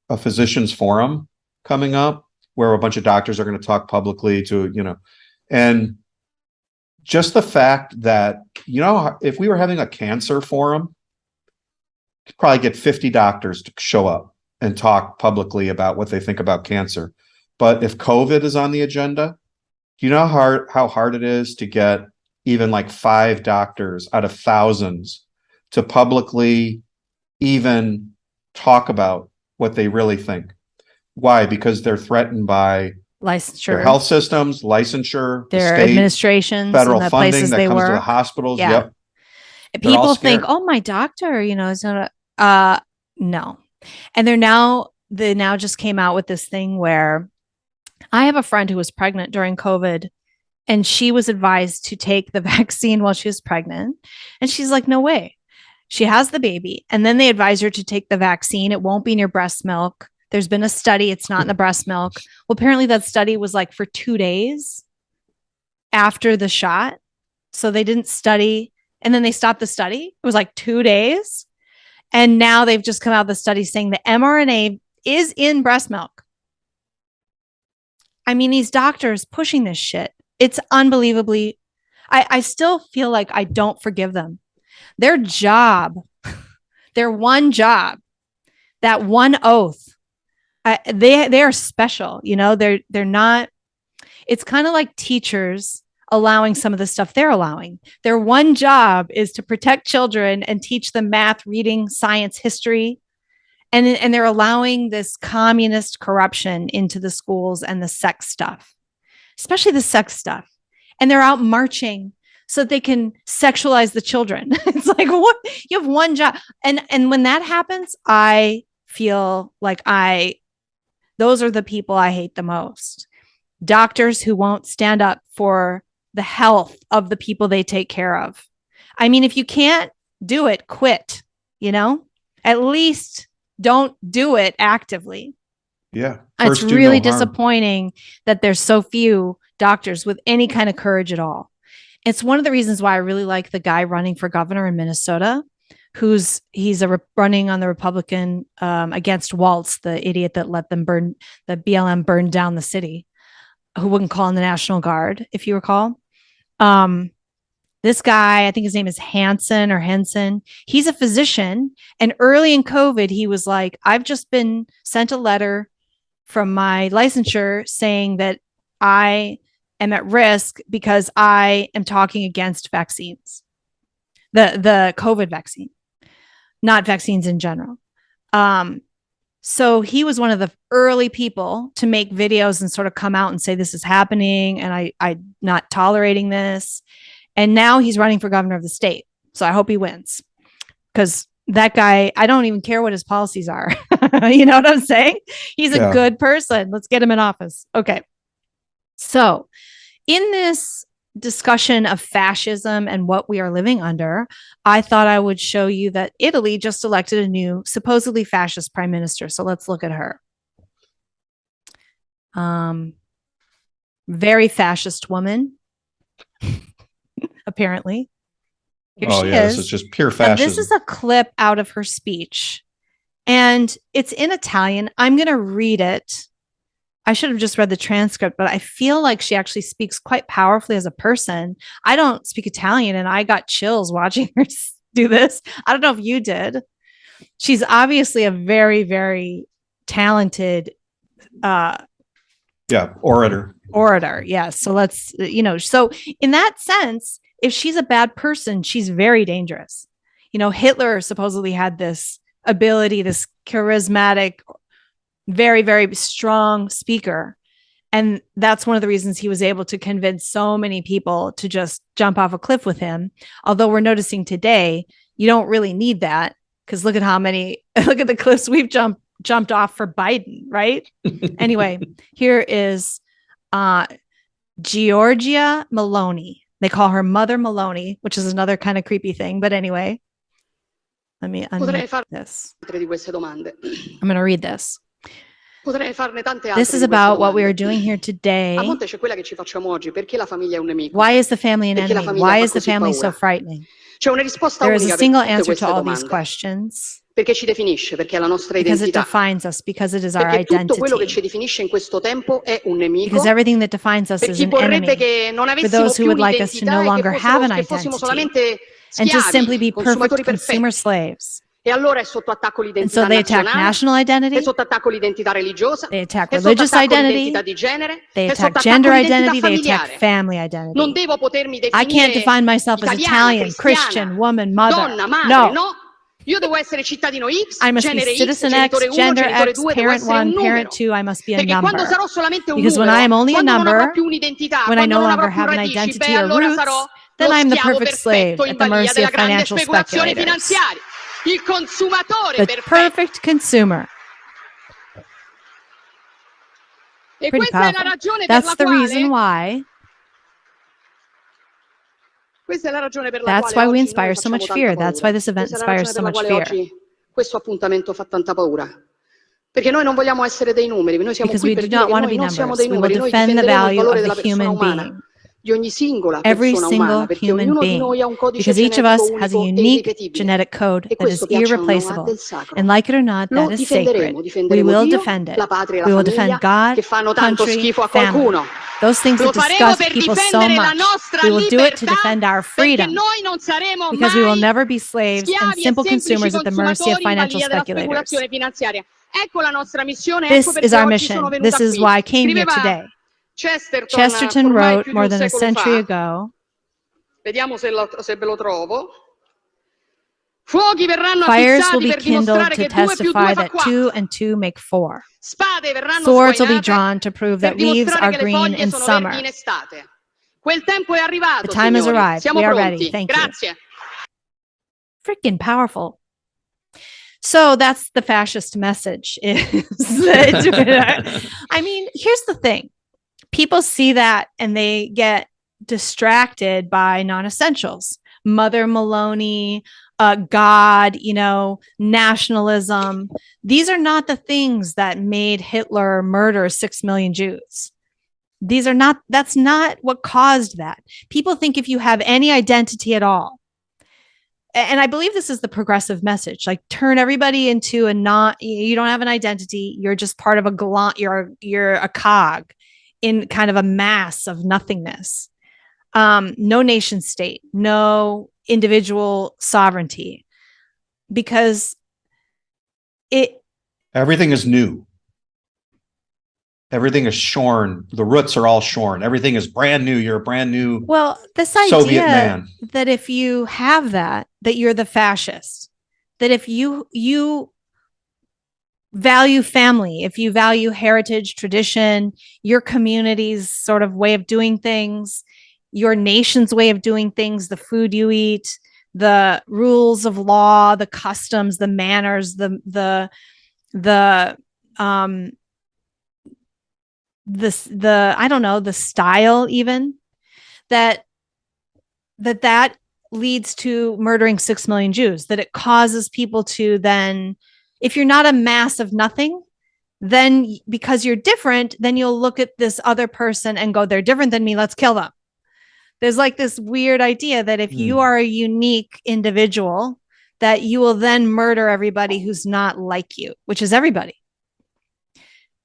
a physicians forum coming up where a bunch of doctors are going to talk publicly to, and just the fact that, if we were having a cancer forum, you'd probably get 50 doctors to show up and talk publicly about what they think about cancer. But if COVID is on the agenda, do you know how hard it is to get even like 5 doctors out of thousands to publicly even talk about what they really think? Why? Because they're threatened by licensure, their health systems, licensure, their the state, administrations, federal and the funding places that they comes work. to the hospitals. Yeah. Yep. People think, oh, my doctor, is not no. And they now just came out with this thing where I have a friend who was pregnant during COVID and she was advised to take the vaccine while she was pregnant. And she's like, no way. She has the baby. And then they advise her to take the vaccine. It won't be in your breast milk. There's been a study. It's not in the breast milk. Well, apparently that study was like for 2 days after the shot. So they didn't study. And then they stopped the study. It was like 2 days. And now they've just come out with the study saying the mRNA is in breast milk. I mean, these doctors pushing this shit. It's unbelievably. I still feel like I don't forgive them. Their job, their one job, that one oath, they are special. They're not. It's kind of like teachers allowing some of the stuff they're allowing. Their one job is to protect children and teach them math, reading, science, history. And they're allowing this communist corruption into the schools and the sex stuff, especially the sex stuff. And they're out marching so that they can sexualize the children. It's like, what? You have one job. And when that happens, I feel like those are the people I hate the most. Doctors who won't stand up for the health of the people they take care of. I mean, if you can't do it, quit, at least don't do it actively. Yeah. It's really disappointing that there's so few doctors with any kind of courage at all. It's one of the reasons why I really like the guy running for governor in Minnesota, he's running on the Republican against Waltz, the idiot that let them burn, the BLM burned down the city, who wouldn't call in the National Guard, if you recall. This guy, I think his name is Henson. He's a physician. And early in COVID, he was like, I've just been sent a letter from my licensure saying that I am at risk because I am talking against vaccines, the COVID vaccine, not vaccines in general. So he was one of the early people to make videos and sort of come out and say, this is happening and I'm not tolerating this. And now he's running for governor of the state. So I hope he wins, because that guy, I don't even care what his policies are. You know what I'm saying? He's a good person. Let's get him in office. Okay. So in this discussion of fascism and what we are living under, I thought I would show you that Italy just elected a new supposedly fascist prime minister. So let's look at her. Very fascist woman, apparently. Here she is. This is just pure Now, fascism. this is a clip out of her speech, and it's in Italian. I'm going to read it. I should have just read the transcript, but I feel like she actually speaks quite powerfully as a person. I don't speak Italian, and I got chills watching her do this. I don't know if you did. She's obviously a very, very talented orator. Yes. So let's, so in that sense, if she's a bad person, she's very dangerous. Hitler supposedly had this ability, this charismatic, very, very strong speaker. And that's one of the reasons he was able to convince so many people to just jump off a cliff with him. Although we're noticing today, you don't really need that, because look at the cliffs we've jumped off for Biden, right? Anyway, here is Giorgia Meloni. They call her Mother Meloni, which is another kind of creepy thing. But anyway, let me unmute this. I'm going to read this. This is about what we are doing here today. Why is the family an enemy? Why is the family so frightening? There is a single answer to all these questions. Because it defines us, because it is our identity. Because everything that defines us is an enemy. For those who would like us to no longer have an identity and to simply be perfect consumer slaves. And so they attack national identity, they attack religious identity, they attack gender identity, they attack family identity. I can't define myself as Italian, Christian, woman, mother. No. I must be citizen X, gender X, parent 1, parent 2. I must be a number. Because when I am only a number, when I no longer have an identity or roots, then I am the perfect slave at the mercy of financial speculators. The perfect consumer. Pretty powerful. That's the reason why. That's why we inspire so much fear. That's why this event inspires so much fear. Because we do not want to be numbers. We will defend the value of the human being. Every single human being, because each of us has a unique genetic code that is irreplaceable. And like it or not, that is sacred. We will defend it. We will defend God, country, family. Those things that disgust people so much. We will do it to defend our freedom, because we will never be slaves and simple consumers at the mercy of financial speculators. This is our mission. This is why I came here today. Chesterton wrote more than a century ago, fires will be kindled to testify that 2 and 2 make 4. Swords will be drawn to prove that leaves are green in summer. The time has arrived. We are ready. Thank you. Freaking powerful. So that's the fascist message. I mean, here's the thing. People see that and they get distracted by non-essentials. Mother Meloni, God, nationalism. These are not the things that made Hitler murder 6 million Jews. That's not what caused that. People think if you have any identity at all, and I believe this is the progressive message, like turn everybody into you don't have an identity. You're just part of you're a cog in kind of a mass of nothingness. No nation state, no individual sovereignty, because everything is new. Everything is shorn. The roots are all shorn. Everything is brand new. You're a brand new this Soviet idea man. That if you have that you're the fascist, that if you value family, if you value heritage, tradition, your community's sort of way of doing things, your nation's way of doing things, the food you eat, the rules of law, the customs, the manners, the I don't know, the style even that leads to murdering 6 million Jews, that it causes people to then, if you're not a mass of nothing, then because you're different, then you'll look at this other person and go, they're different than me, let's kill them. There's like this weird idea that if you are a unique individual, that you will then murder everybody who's not like you, which is everybody.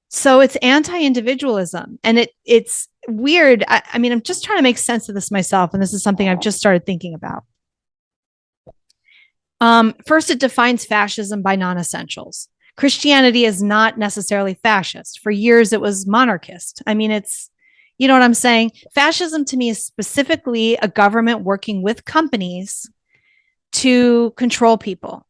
So it's anti-individualism, and it's weird. I mean, I'm just trying to make sense of this myself, and this is something I've just started thinking about. First, it defines fascism by non-essentials. Christianity is not necessarily fascist. For years, it was monarchist. I mean, you know what I'm saying? Fascism to me is specifically a government working with companies to control people,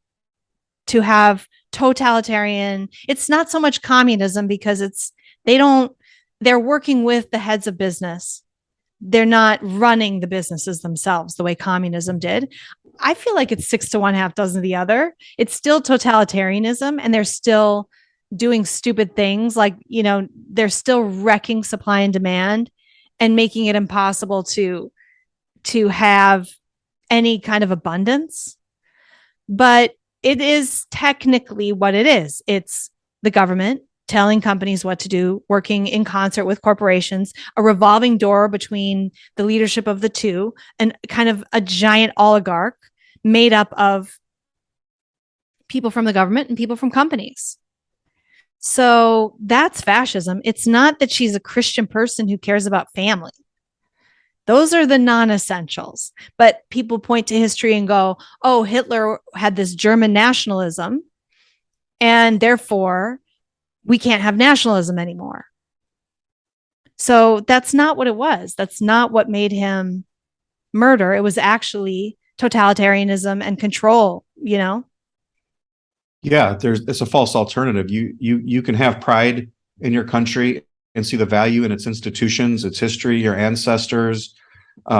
to have totalitarian. It's not so much communism because they're working with the heads of business. They're not running the businesses themselves the way communism did. I feel like it's 6 to 1, half dozen of the other. It's still totalitarianism, and they're still doing stupid things like, they're still wrecking supply and demand and making it impossible to have any kind of abundance. But it is technically what it is. It's the government telling companies what to do, working in concert with corporations, a revolving door between the leadership of the two, and kind of a giant oligarch made up of people from the government and people from companies. So that's fascism. It's not that she's a Christian person who cares about family. Those are the non-essentials. But people point to history and go, oh, Hitler had this German nationalism, and therefore we can't have nationalism anymore. So that's not what it was. That's not what made him murder. It was actually totalitarianism and control, Yeah, it's a false alternative. You can have pride in your country and see the value in its institutions, its history, your ancestors.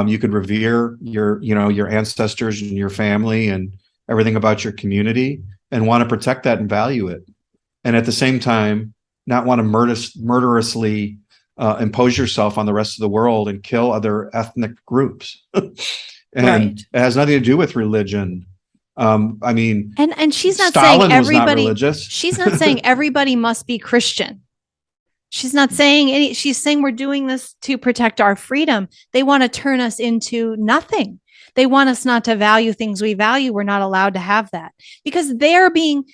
You could revere your ancestors and your family and everything about your community, and want to protect that and value it. And at the same time, not want to murderously impose yourself on the rest of the world and kill other ethnic groups. And right. It has nothing to do with religion. I mean, and she's not Stalin saying was not everybody. religious. She's not saying everybody must be Christian. She's not saying she's saying we're doing this to protect our freedom. They want to turn us into nothing. They want us not to value things we value. We're not allowed to have that because they are being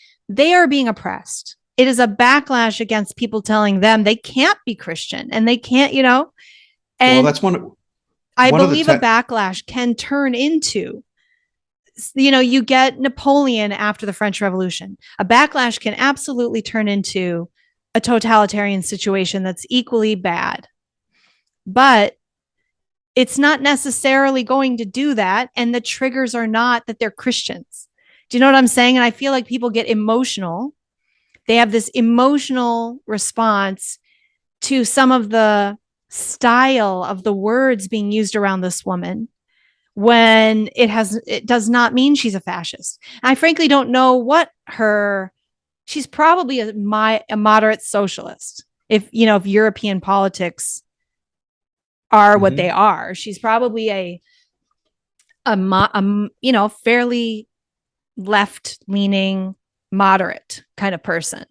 oppressed. It is a backlash against people telling them they can't be Christian and they can't, and well, that's one. I believe a backlash can turn into, you get Napoleon after the French Revolution. A backlash can absolutely turn into a totalitarian situation that's equally bad. But it's not necessarily going to do that. And the triggers are not that they're Christians. Do you know what I'm saying? And I feel like people get emotional. They have this emotional response to some of the style of the words being used around this woman when it does not mean she's a fascist. I frankly don't know what she's probably a moderate socialist. If European politics are what they are, she's probably a fairly left-leaning, moderate kind of person.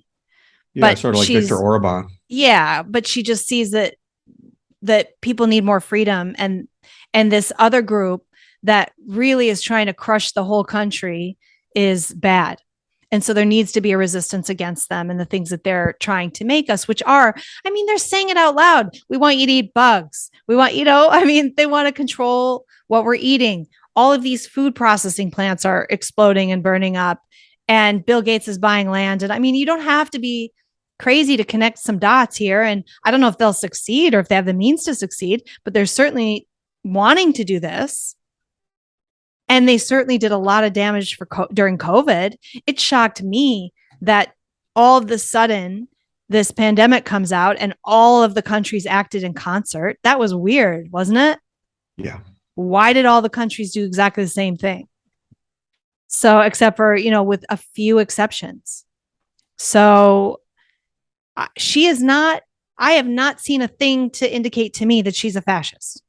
Yeah, but sort of like Viktor Orban. Yeah, but she just sees that people need more freedom, and this other group that really is trying to crush the whole country is bad. And so there needs to be a resistance against them and the things that they're trying to make us, which are, they're saying it out loud. We want you to eat bugs. We want, they want to control what we're eating. All of these food processing plants are exploding and burning up, and Bill Gates is buying land. And you don't have to be crazy to connect some dots here. And I don't know if they'll succeed or if they have the means to succeed, but they're certainly wanting to do this. And they certainly did a lot of damage during COVID. It shocked me that all of a sudden this pandemic comes out and all of the countries acted in concert. That was weird, wasn't it? Yeah. Why did all the countries do exactly the same thing? So, except for, with a few exceptions. So she is not I have not seen a thing to indicate to me that she's a fascist.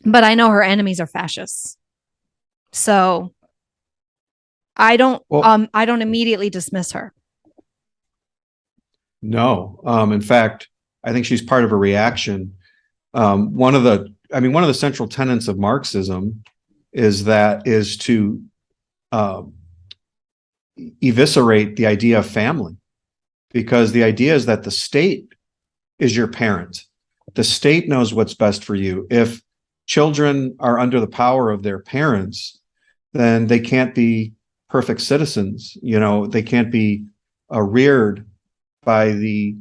But I know her enemies are fascists. So I don't immediately dismiss her. No. In fact, I think she's part of a reaction. One of the central tenets of Marxism is to eviscerate the idea of family, because the idea is that the state is your parent. The state knows what's best for you. If children are under the power of their parents, then they can't be perfect citizens. They can't be reared by the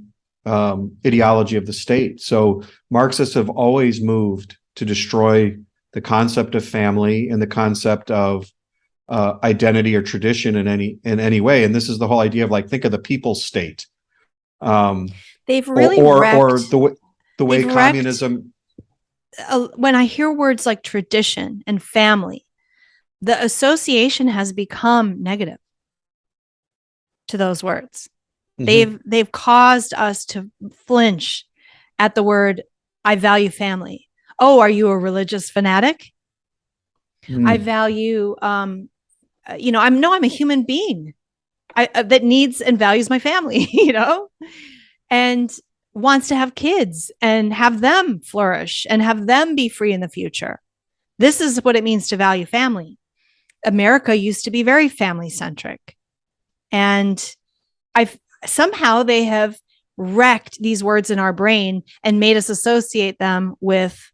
ideology of the state. So Marxists have always moved to destroy the concept of family and the concept of identity or tradition in any way. And this is the whole idea of, think of the people's state. They've really or the way communism. When I hear words like tradition and family, the association has become negative to those words. Mm-hmm. They've caused us to flinch at the word, I value family. Oh, are you a religious fanatic? I value, I'm a human being that needs and values my family, and wants to have kids and have them flourish and have them be free in the future. This is what it means to value family. America used to be very family centric, and somehow they have wrecked these words in our brain and made us associate them with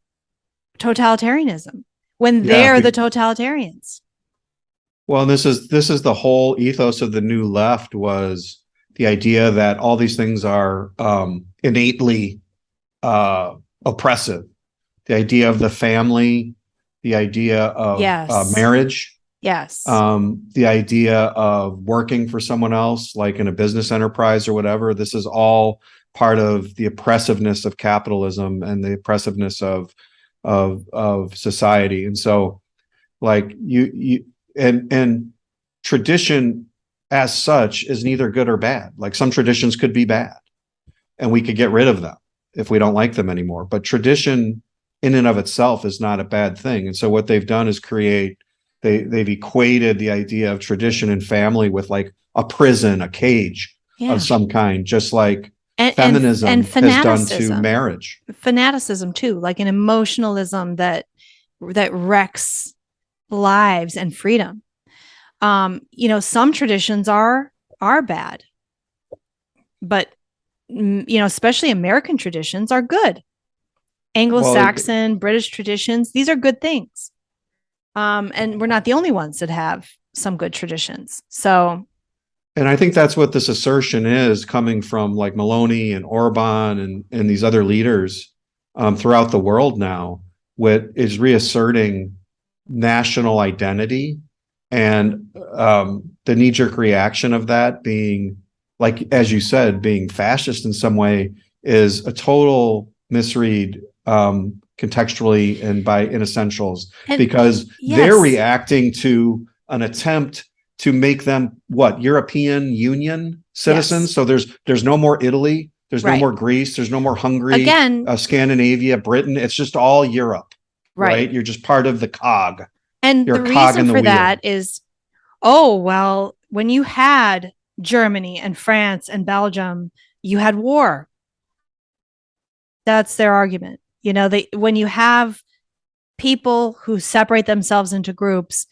totalitarianism when they're the totalitarians. Well, this is the whole ethos of the new left, was the idea that all these things are innately oppressive. The idea of the family, the idea of marriage. Yes. The idea of working for someone else, like in a business enterprise or whatever. This is all part of the oppressiveness of capitalism and the oppressiveness of society. And so, and tradition as such is neither good or bad. Like, some traditions could be bad and we could get rid of them if we don't like them anymore. But tradition in and of itself is not a bad thing. And so what they've done is they've equated the idea of tradition and family with like a prison, a cage of some kind, just like feminism and has done to marriage. Fanaticism too, like an emotionalism that wrecks lives and freedom. Some traditions are bad, but especially American traditions are good. Anglo-Saxon, British traditions, these are good things. And we're not the only ones that have some good traditions. So, and I think that's what this assertion is, coming from like Meloni and Orban and these other leaders throughout the world now, is reasserting national identity, and the knee-jerk reaction of that being, like, as you said, being fascist in some way, is a total misread contextually and in essentials, because they're reacting to an attempt to make them European Union citizens. Yes. So there's no more Italy, there's no more Greece, there's no more Hungary, Scandinavia, Britain. It's just all Europe, right? You're just part of the cog. And the reason for that is, when you had Germany and France and Belgium, you had war. That's their argument. When you have people who separate themselves into groups,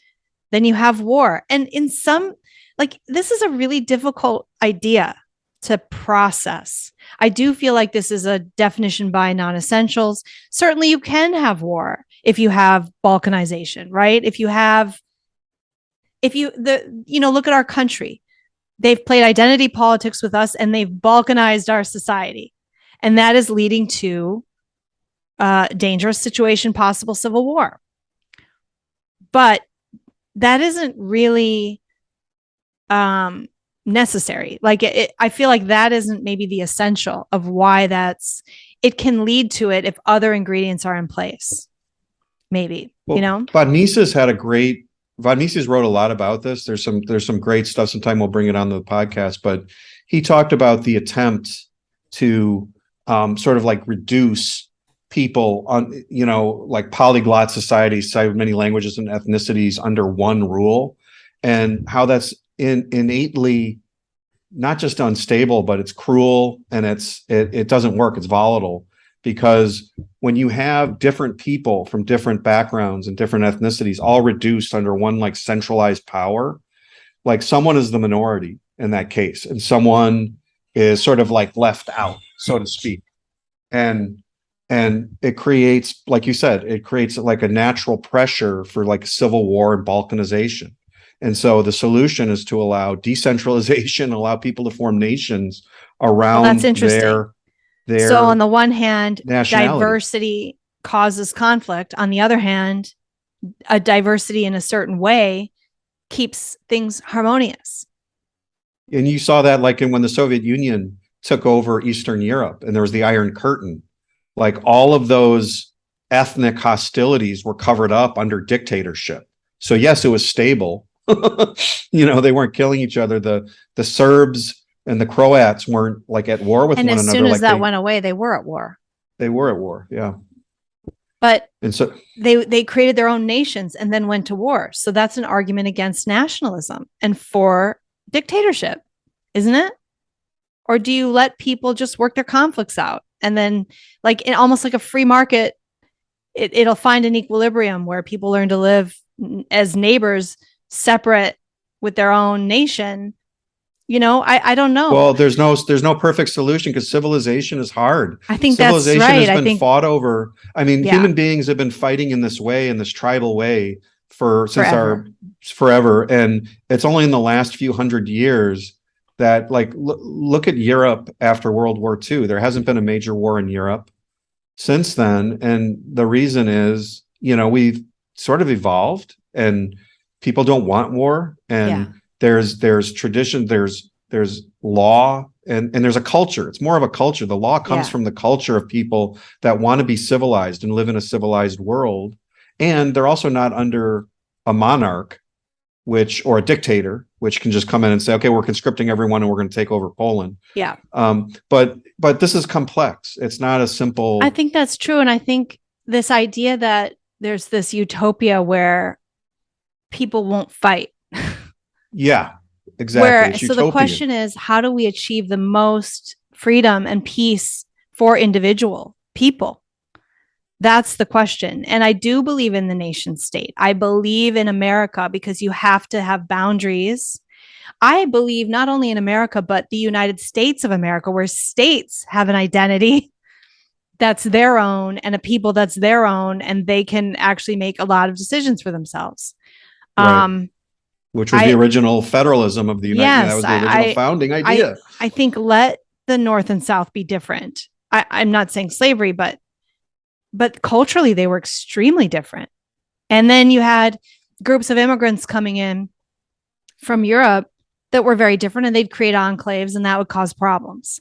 then you have war. And in some, this is a really difficult idea to process. I do feel like this is a definition by non-essentials. Certainly you can have war if you have balkanization, right? Look at our country. They've played identity politics with us and they've balkanized our society. And that is leading to dangerous situation, possible civil war. But that isn't really necessary. I feel like that isn't maybe the essential of why it can lead to it if other ingredients are in place. Maybe, Von Mises wrote a lot about this. There's some great stuff. Sometime we'll bring it on the podcast, but he talked about the attempt to sort of like reduce people on, like polyglot societies, so many languages and ethnicities under one rule, and how that's innately not just unstable, but it's cruel, and it doesn't work. It's volatile, because when you have different people from different backgrounds and different ethnicities all reduced under one like centralized power, like someone is the minority in that case, and someone is sort of like left out, so to speak. And it creates, like you said, it creates like a natural pressure for like civil war and balkanization. And so the solution is to allow decentralization, allow people to form nations around that's interesting. their So on the one hand, nationality. Diversity causes conflict. On the other hand, a diversity in a certain way keeps things harmonious. And you saw that like when the Soviet Union took over Eastern Europe and there was the Iron Curtain, like all of those ethnic hostilities were covered up under dictatorship. So yes, it was stable. They weren't killing each other. The Serbs and the Croats weren't like at war with one another. And as soon as like that went away, they were at war. They were at war, yeah. But and so they created their own nations and then went to war. So that's an argument against nationalism and for dictatorship, isn't it? Or do you let people just work their conflicts out? And then like in almost like a free market, it'll find an equilibrium where people learn to live as neighbors separate with their own nation. I don't know. Well, there's no perfect solution because civilization is hard. I think civilization that's right. has been fought over. I mean, Yeah. human beings have been fighting in this way, in this tribal way since Forever. forever. And it's only in the last few hundred years that like, look at Europe after World War II. There hasn't been a major war in Europe since then. And the reason is, we've sort of evolved and people don't want war. And there's tradition, there's law, and there's a culture. It's more of a culture. The law comes from the culture of people that want to be civilized and live in a civilized world. And they're also not under a monarch, or a dictator, which can just come in and say, okay, we're conscripting everyone and we're going to take over Poland. Yeah. But this is complex. It's not a simple. I think that's true. And I think this idea that there's this utopia where people won't fight. Yeah, exactly. So the question is, how do we achieve the most freedom and peace for individual people? That's the question. And I do believe in the nation state. I believe in America because you have to have boundaries. I believe not only in America, but the United States of America, where states have an identity that's their own and a people that's their own, and they can actually make a lot of decisions for themselves. Right. Which was the original federalism of the United States. That was the original founding idea. I think let the North and South be different. I'm not saying slavery, but culturally they were extremely different. And then you had groups of immigrants coming in from Europe that were very different, and they'd create enclaves, and that would cause problems.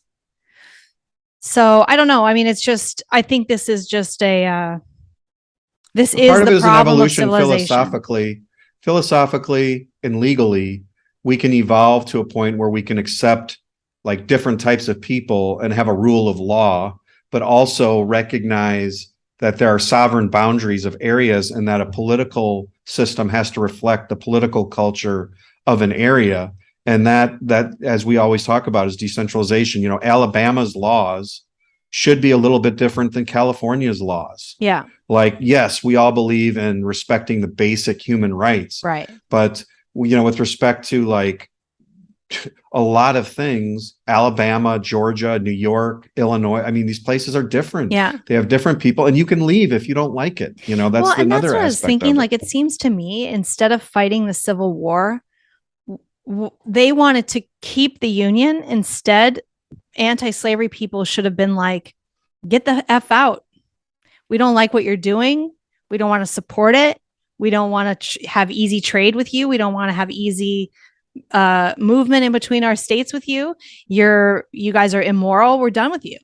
So I don't know. I mean, I think this is just this is the problem of civilization. Philosophically and legally, we can evolve to a point where we can accept like different types of people and have a rule of law, but also recognize that there are sovereign boundaries of areas and that a political system has to reflect the political culture of an area. And that, as we always talk about, is decentralization. Alabama's laws should be a little bit different than California's laws. Yeah. Like, yes, we all believe in respecting the basic human rights. Right. But, with respect to like a lot of things, Alabama, Georgia, New York, Illinois, I mean, these places are different. Yeah. They have different people, and you can leave if you don't like it. That's and another that's what I was aspect thinking. of it. Like, it seems to me, instead of fighting the Civil War, they wanted to keep the Union. Instead, anti-slavery people should have been like, get the F out. We don't like what you're doing. We don't want to support it. We don't want to have easy trade with you. We don't want to have easy movement in between our states with you. You guys are immoral. We're done with you.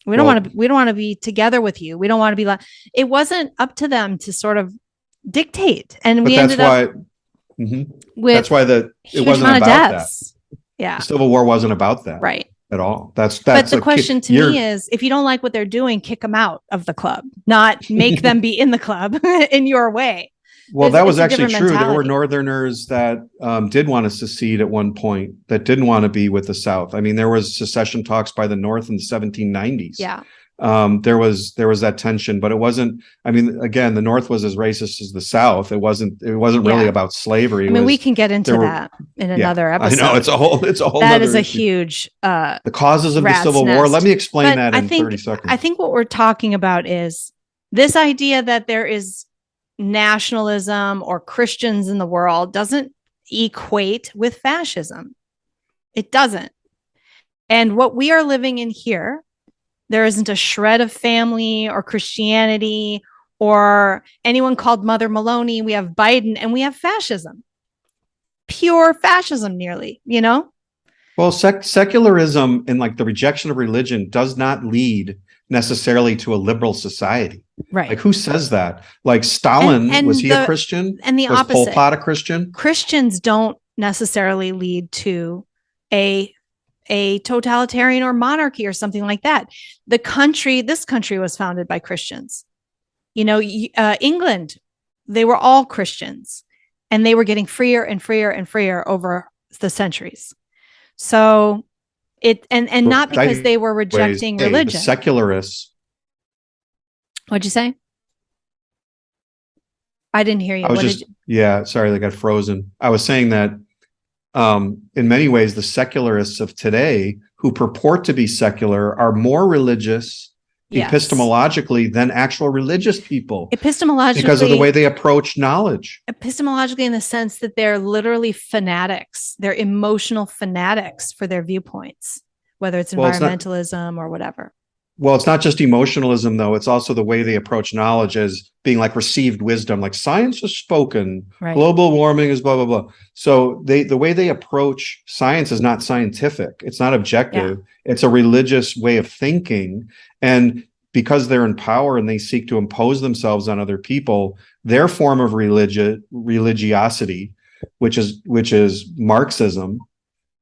We don't want to be together with you. We don't want to be it wasn't up to them to sort of dictate. And we ended up with that's why it wasn't amount about of deaths. Yeah. The Civil War wasn't about that. Right. at all. That's But the like, question to me is, if you don't like what they're doing, kick them out of the club, not make them be in the club in your way. Well, that was It's a actually different true. There were mentality. Northerners that did want to secede at one point, that didn't want to be with the South. I mean, there was secession talks by the North in the 1790s. Yeah. There was that tension, but it wasn't. I mean, again, the North was as racist as the South. It wasn't really Yeah. about slavery. I mean, we can get into that in another episode. I know it's a whole that is a issue. Huge the causes of the Civil War. Let me explain that in 30 seconds. I think what we're talking about is this idea that there is nationalism or Christians in the world doesn't equate with fascism. It doesn't. And what we are living in here, there isn't a shred of family or Christianity or anyone called Mother Meloni. We have Biden and we have fascism. Pure fascism, nearly, you know? Well, secularism and like the rejection of religion does not lead necessarily to a liberal society. Right. Like, who says that? Like Stalin, and was he a Christian? And the was opposite. Pol Pot a Christian? Christians don't necessarily lead to a totalitarian or monarchy or something like that. This country was founded by Christians. You know, England, they were all Christians and they were getting freer and freer and freer over the centuries. So and not because they were rejecting religion. The secularists. What'd you say? I didn't hear you. Sorry, they got frozen. I was saying that in many ways, the secularists of today who purport to be secular are more religious epistemologically than actual religious people. Epistemologically, because of the way they approach knowledge. Epistemologically, in the sense that they're literally fanatics. They're emotional fanatics for their viewpoints, whether it's environmentalism or whatever. Well, it's not just emotionalism, though. It's also the way they approach knowledge as being like received wisdom, like science is spoken, global warming is blah, blah, blah. So the way they approach science is not scientific. It's not objective. Yeah. It's a religious way of thinking. And because they're in power and they seek to impose themselves on other people, their form of religiosity, which is Marxism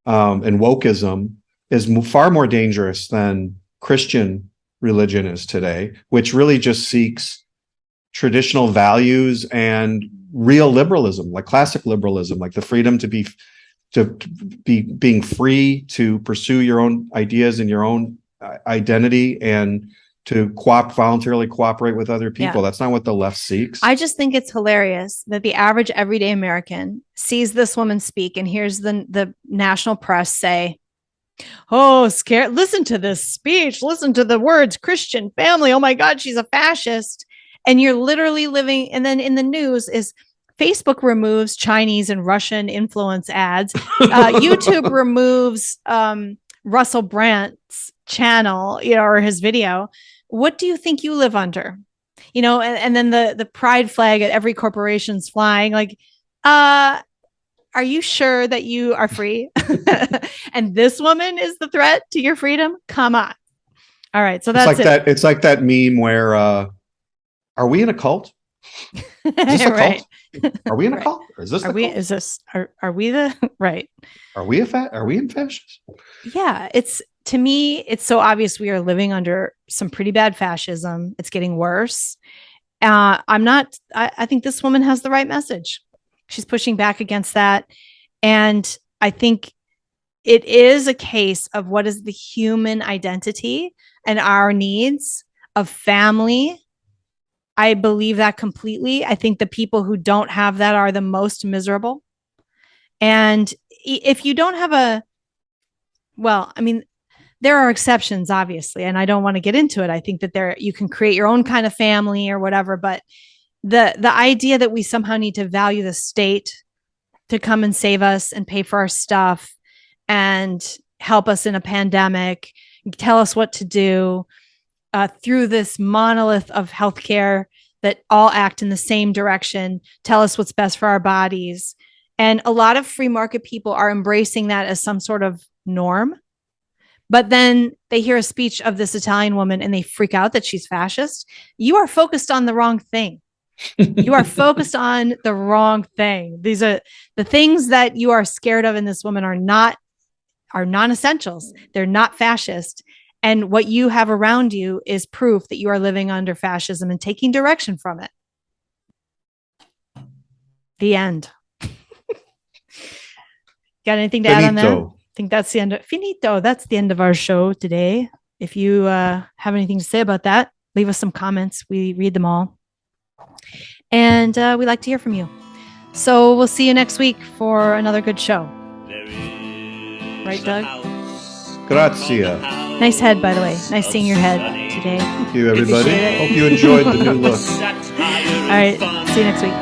and wokeism, is far more dangerous than Christian religion is today, which really just seeks traditional values and real liberalism, like classic liberalism, like the freedom to be being free to pursue your own ideas and your own identity and to voluntarily cooperate with other people. Yeah. That's not what the left seeks. I just think it's hilarious that the average everyday American sees this woman speak and hears the national press say, "Oh, scared. Listen to this speech. Listen to the words Christian family. Oh my God, she's a fascist." And you're literally living. And then in the news is Facebook removes Chinese and Russian influence ads. YouTube removes Russell Brandt's channel, or his video. What do you think you live under? And then the pride flag at every corporation's flying. Like, are you sure that you are free? And this woman is the threat to your freedom? Come on. All right. So that's that. It's like that meme where, are we in a cult? Is this a cult? Are we in a cult? Or is this? Are we the right? Are we in fascism? Yeah. To me, it's so obvious we are living under some pretty bad fascism. It's getting worse. I think this woman has the right message. She's pushing back against that. And I think it is a case of what is the human identity and our needs of family. I believe that completely. I think the people who don't have that are the most miserable. And if you don't have there are exceptions, obviously, and I don't want to get into it. I think that you can create your own kind of family or whatever, but the idea that we somehow need to value the state to come and save us and pay for our stuff and help us in a pandemic, tell us what to do through this monolith of healthcare that all act in the same direction, tell us what's best for our bodies. And a lot of free market people are embracing that as some sort of norm. But then they hear a speech of this Italian woman and they freak out that she's fascist. You are focused on the wrong thing. You are focused on the wrong thing. These are the things that you are scared of in this woman are not are non-essentials. They're not fascist. And what you have around you is proof that you are living under fascism and taking direction from it. The end. Got anything to add on that? Finito. I think that's the end of finito. That's the end of our show today. If you have anything to say about that, leave us some comments. We read them all. And we like to hear from you. So we'll see you next week for another good show. Right, Doug? Grazia. Nice head, by the way. Nice seeing your head today. Thank you, everybody. Appreciate it. Hope you enjoyed the new look. All right. See you next week.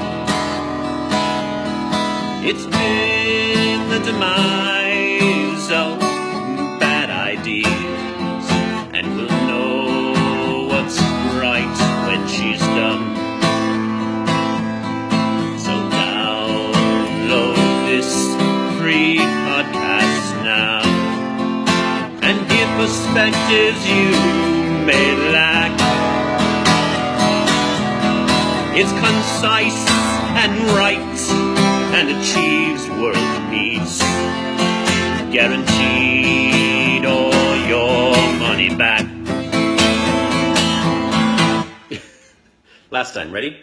It's been the demise of bad ideas, and we'll know what's right when she's done. So download this free podcast now and give perspectives you may lack. It's concise and right and achieves world peace, guaranteed all your money back. Last time, ready?